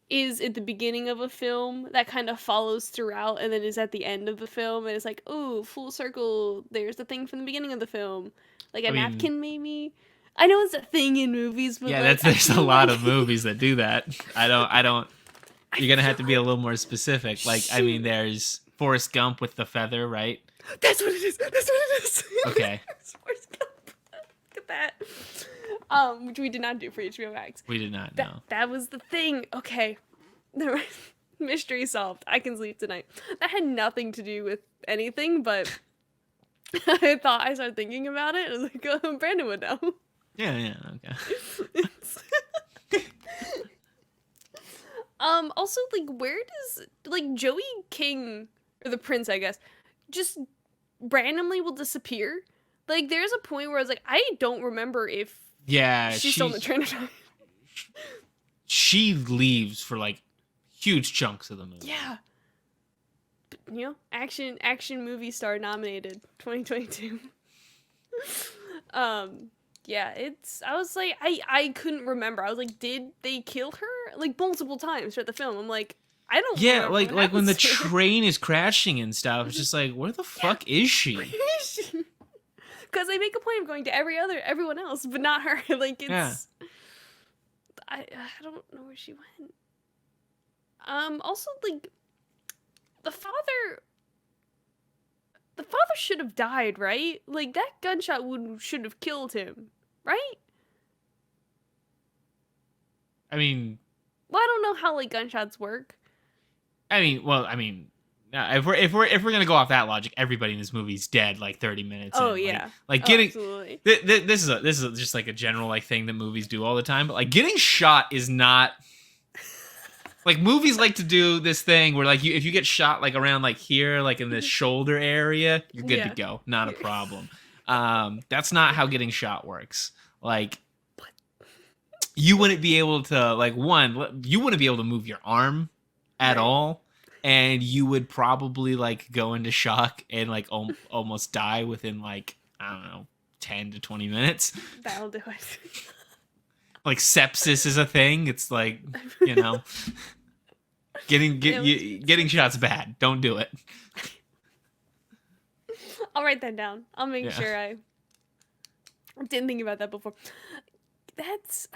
[SPEAKER 1] is at the beginning of a film that kind of follows throughout and then is at the end of the film and it's like, oh, full circle. There's the thing from the beginning of the film. Like a napkin, maybe. I know it's a thing in movies, but
[SPEAKER 2] yeah,
[SPEAKER 1] like,
[SPEAKER 2] there's a lot of movies that do that. I don't. You're gonna have to be a little more specific. Like, I mean, there's Forrest Gump with the feather, right?
[SPEAKER 1] That's what it is. That's what it is.
[SPEAKER 2] Okay.
[SPEAKER 1] Forrest Gump. Look at that. Which we did not do for HBO Max.
[SPEAKER 2] We did not know.
[SPEAKER 1] That was the thing. Okay. Mystery solved. I can sleep tonight. That had nothing to do with anything, but I started thinking about it. I was like, oh, Brandon would know.
[SPEAKER 2] Yeah, okay.
[SPEAKER 1] Also, like, where does, like, Joey King, or the prince, I guess, just randomly will disappear? Like, there's a point where I was like, I don't remember if she's still in the train or not.
[SPEAKER 2] She leaves for, like, huge chunks of the movie.
[SPEAKER 1] Yeah. But, you know, action movie star nominated 2022. Yeah, I was like, I couldn't remember. I was like, did they kill her? Like, multiple times throughout the film. I'm like, I don't
[SPEAKER 2] Yeah, like when the train is crashing and stuff, it's just like, where the fuck is she?
[SPEAKER 1] Because they make a point of going to everyone else, but not her. Like, it's... Yeah. I don't know where she went. Also, like, the father should have died, right? Like, that gunshot should have killed him, right?
[SPEAKER 2] I mean...
[SPEAKER 1] Well, I don't know how, like, gunshots work.
[SPEAKER 2] if we're gonna go off that logic, everybody in this movie's dead like 30 minutes.
[SPEAKER 1] Oh,
[SPEAKER 2] in.
[SPEAKER 1] yeah.
[SPEAKER 2] Like getting...
[SPEAKER 1] Absolutely.
[SPEAKER 2] This is just like a general like thing that movies do all the time, but like getting shot is not... Like, movies like to do this thing where, like, if you get shot, like, around, like, here, like, in the shoulder area, you're good to go. Not a problem. That's not how getting shot works. Like, you wouldn't be able to, like, you wouldn't be able to move your arm at all, and you would probably, like, go into shock and, like, almost die within, like, I don't know, 10 to 20 minutes.
[SPEAKER 1] That'll do it.
[SPEAKER 2] Like, sepsis is a thing. It's like, you know... Getting shots bad. Don't do it.
[SPEAKER 1] I'll write that down. I'll make sure I didn't think about that before. That's...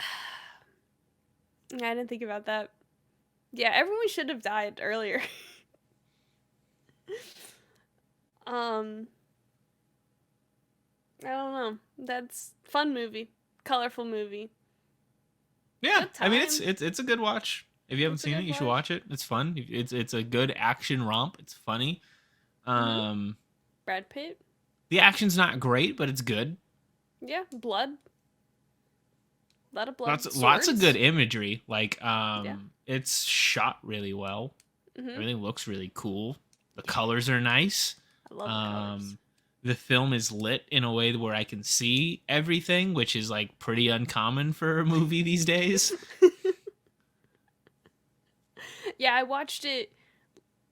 [SPEAKER 1] I didn't think about that. Yeah, everyone should have died earlier. I don't know. That's fun movie. Colorful movie.
[SPEAKER 2] Yeah, I mean it's a good watch. If you haven't seen it, you should watch it. It's fun. It's a good action romp. It's funny.
[SPEAKER 1] Brad Pitt.
[SPEAKER 2] The action's not great, but it's good.
[SPEAKER 1] Yeah, blood. A lot of blood.
[SPEAKER 2] Lots of good imagery. Like it's shot really well.
[SPEAKER 1] Mm-hmm.
[SPEAKER 2] Everything looks really cool. The colors are nice.
[SPEAKER 1] I love the colors.
[SPEAKER 2] The film is lit in a way where I can see everything, which is like pretty uncommon for a movie these days.
[SPEAKER 1] Yeah, I watched it,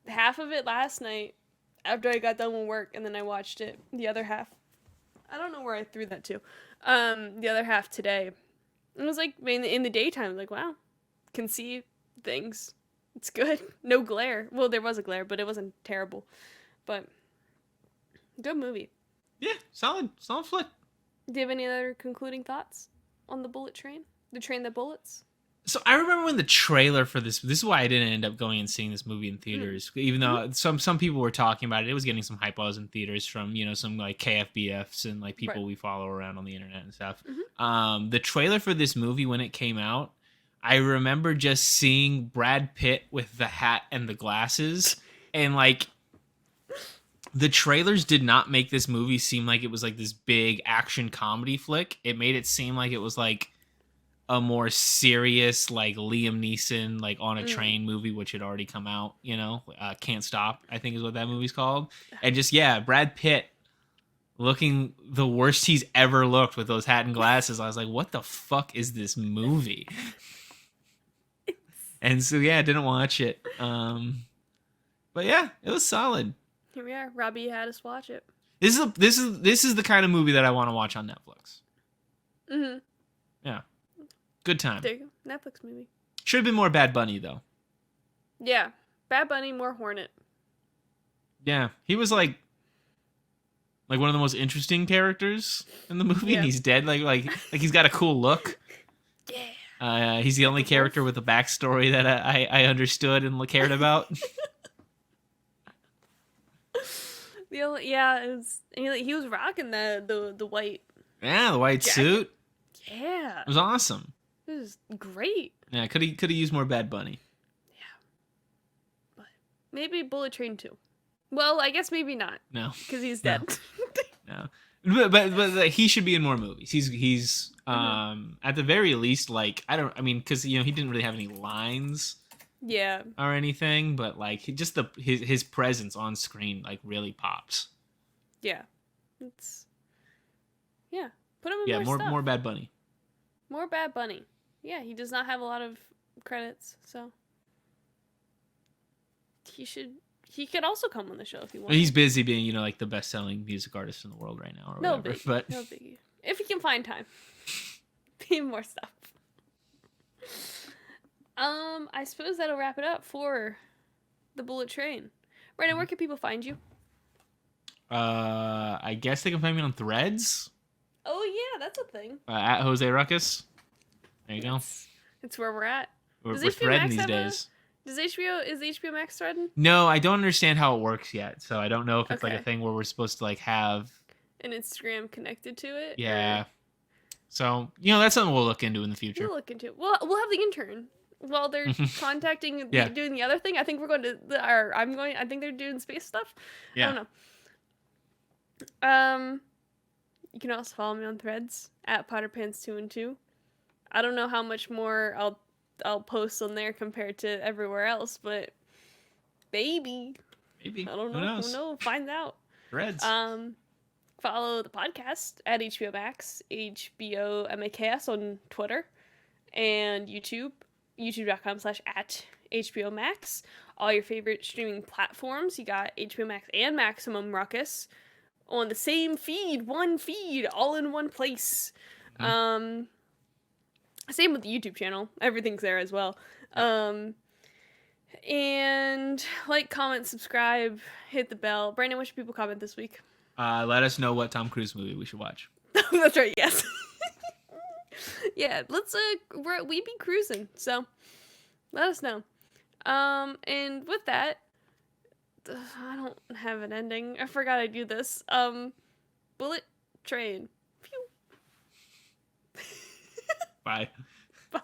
[SPEAKER 1] half of it last night after I got done with work, and then I watched it the other half. I don't know where I threw that to. The other half today. It was like in the daytime, like, wow, can see things. It's good. No glare. Well, there was a glare, but it wasn't terrible. But good movie.
[SPEAKER 2] Yeah, solid flick.
[SPEAKER 1] Do you have any other concluding thoughts? on the bullet train? The train that bullets?
[SPEAKER 2] So I remember when the trailer for this is why I didn't end up going and seeing this movie in theaters, even though some people were talking about it. It was getting some hype while I was in theaters from, some like KFBFs and like people we follow around on the internet and stuff. The trailer for this movie when it came out, I remember just seeing Brad Pitt with the hat and the glasses, and like the trailers did not make this movie seem like it was like this big action comedy flick. It made it seem like it was like a more serious, like Liam Neeson, like on a train movie, which had already come out, Can't Stop, I think is what that movie's called. And just, Brad Pitt looking the worst he's ever looked with those hat and glasses. I was like, what the fuck is this movie? And so, didn't watch it. But yeah, it was solid.
[SPEAKER 1] Here we are. Robbie had us watch it.
[SPEAKER 2] This is the kind of movie that I want to watch on Netflix.
[SPEAKER 1] Mm-hmm.
[SPEAKER 2] Yeah. Good time.
[SPEAKER 1] There you go. Netflix movie.
[SPEAKER 2] Should have been more Bad Bunny, though.
[SPEAKER 1] Yeah. Bad Bunny, more Hornet.
[SPEAKER 2] Yeah. He was like one of the most interesting characters in the movie, and he's dead. Like he's got a cool look. Yeah. He's the only character with a backstory that I understood and cared about.
[SPEAKER 1] It was, he was rocking the white.
[SPEAKER 2] Yeah, the white suit.
[SPEAKER 1] Yeah.
[SPEAKER 2] It was awesome.
[SPEAKER 1] It was great.
[SPEAKER 2] Yeah, could he used more Bad Bunny.
[SPEAKER 1] Yeah. But maybe Bullet Train 2. Well, I guess maybe not.
[SPEAKER 2] No.
[SPEAKER 1] Because he's dead.
[SPEAKER 2] No. But he should be in more movies. He's at the very least, because he didn't really have any lines.
[SPEAKER 1] Yeah.
[SPEAKER 2] Or anything, but like just his presence on screen like really pops.
[SPEAKER 1] Yeah. Put him in more stuff.
[SPEAKER 2] More Bad Bunny.
[SPEAKER 1] More Bad Bunny. Yeah, he does not have a lot of credits, so he could also come on the show if he wants.
[SPEAKER 2] He's busy being, like the best-selling music artist in the world right now or
[SPEAKER 1] no
[SPEAKER 2] whatever.
[SPEAKER 1] Biggie. No biggie. If he can find time. Be more stuff. I suppose that'll wrap it up for the Bullet Train. Brandon, where can people find you?
[SPEAKER 2] I guess they can find me on Threads.
[SPEAKER 1] Oh yeah, that's a thing.
[SPEAKER 2] At Jose Ruckus. There you go.
[SPEAKER 1] It's where we're at.
[SPEAKER 2] We're threading these days.
[SPEAKER 1] Is HBO Max threading?
[SPEAKER 2] No, I don't understand how it works yet, so I don't know if it's like a thing where we're supposed to like have
[SPEAKER 1] an Instagram connected to it.
[SPEAKER 2] Yeah. Or... So that's something we'll look into in the future.
[SPEAKER 1] We'll look into it. We'll have the intern while they're contacting, doing the other thing. I think we're going to I think they're doing space stuff.
[SPEAKER 2] Yeah.
[SPEAKER 1] I don't know. You can also follow me on Threads at PotterPants212. I don't know how much more I'll post on there compared to everywhere else, but maybe I don't know. Who knows? Find out.
[SPEAKER 2] Threads.
[SPEAKER 1] Follow the podcast at HBO Max, HBO Maks on Twitter and YouTube, youtube.com/@HBO Max. All your favorite streaming platforms. You got HBO Max and Maximum Ruckus on the same feed, one feed, all in one place. Same with the YouTube channel. Everything's there as well. And like, comment, subscribe, hit the bell. Brandon, what should people comment this week?
[SPEAKER 2] Let us know what Tom Cruise movie we should watch.
[SPEAKER 1] That's right, yes. Yeah, let's we be cruising, so let us know. And with that, I don't have an ending. I forgot I do this. Bullet Train. Phew.
[SPEAKER 2] Bye.
[SPEAKER 1] Bye.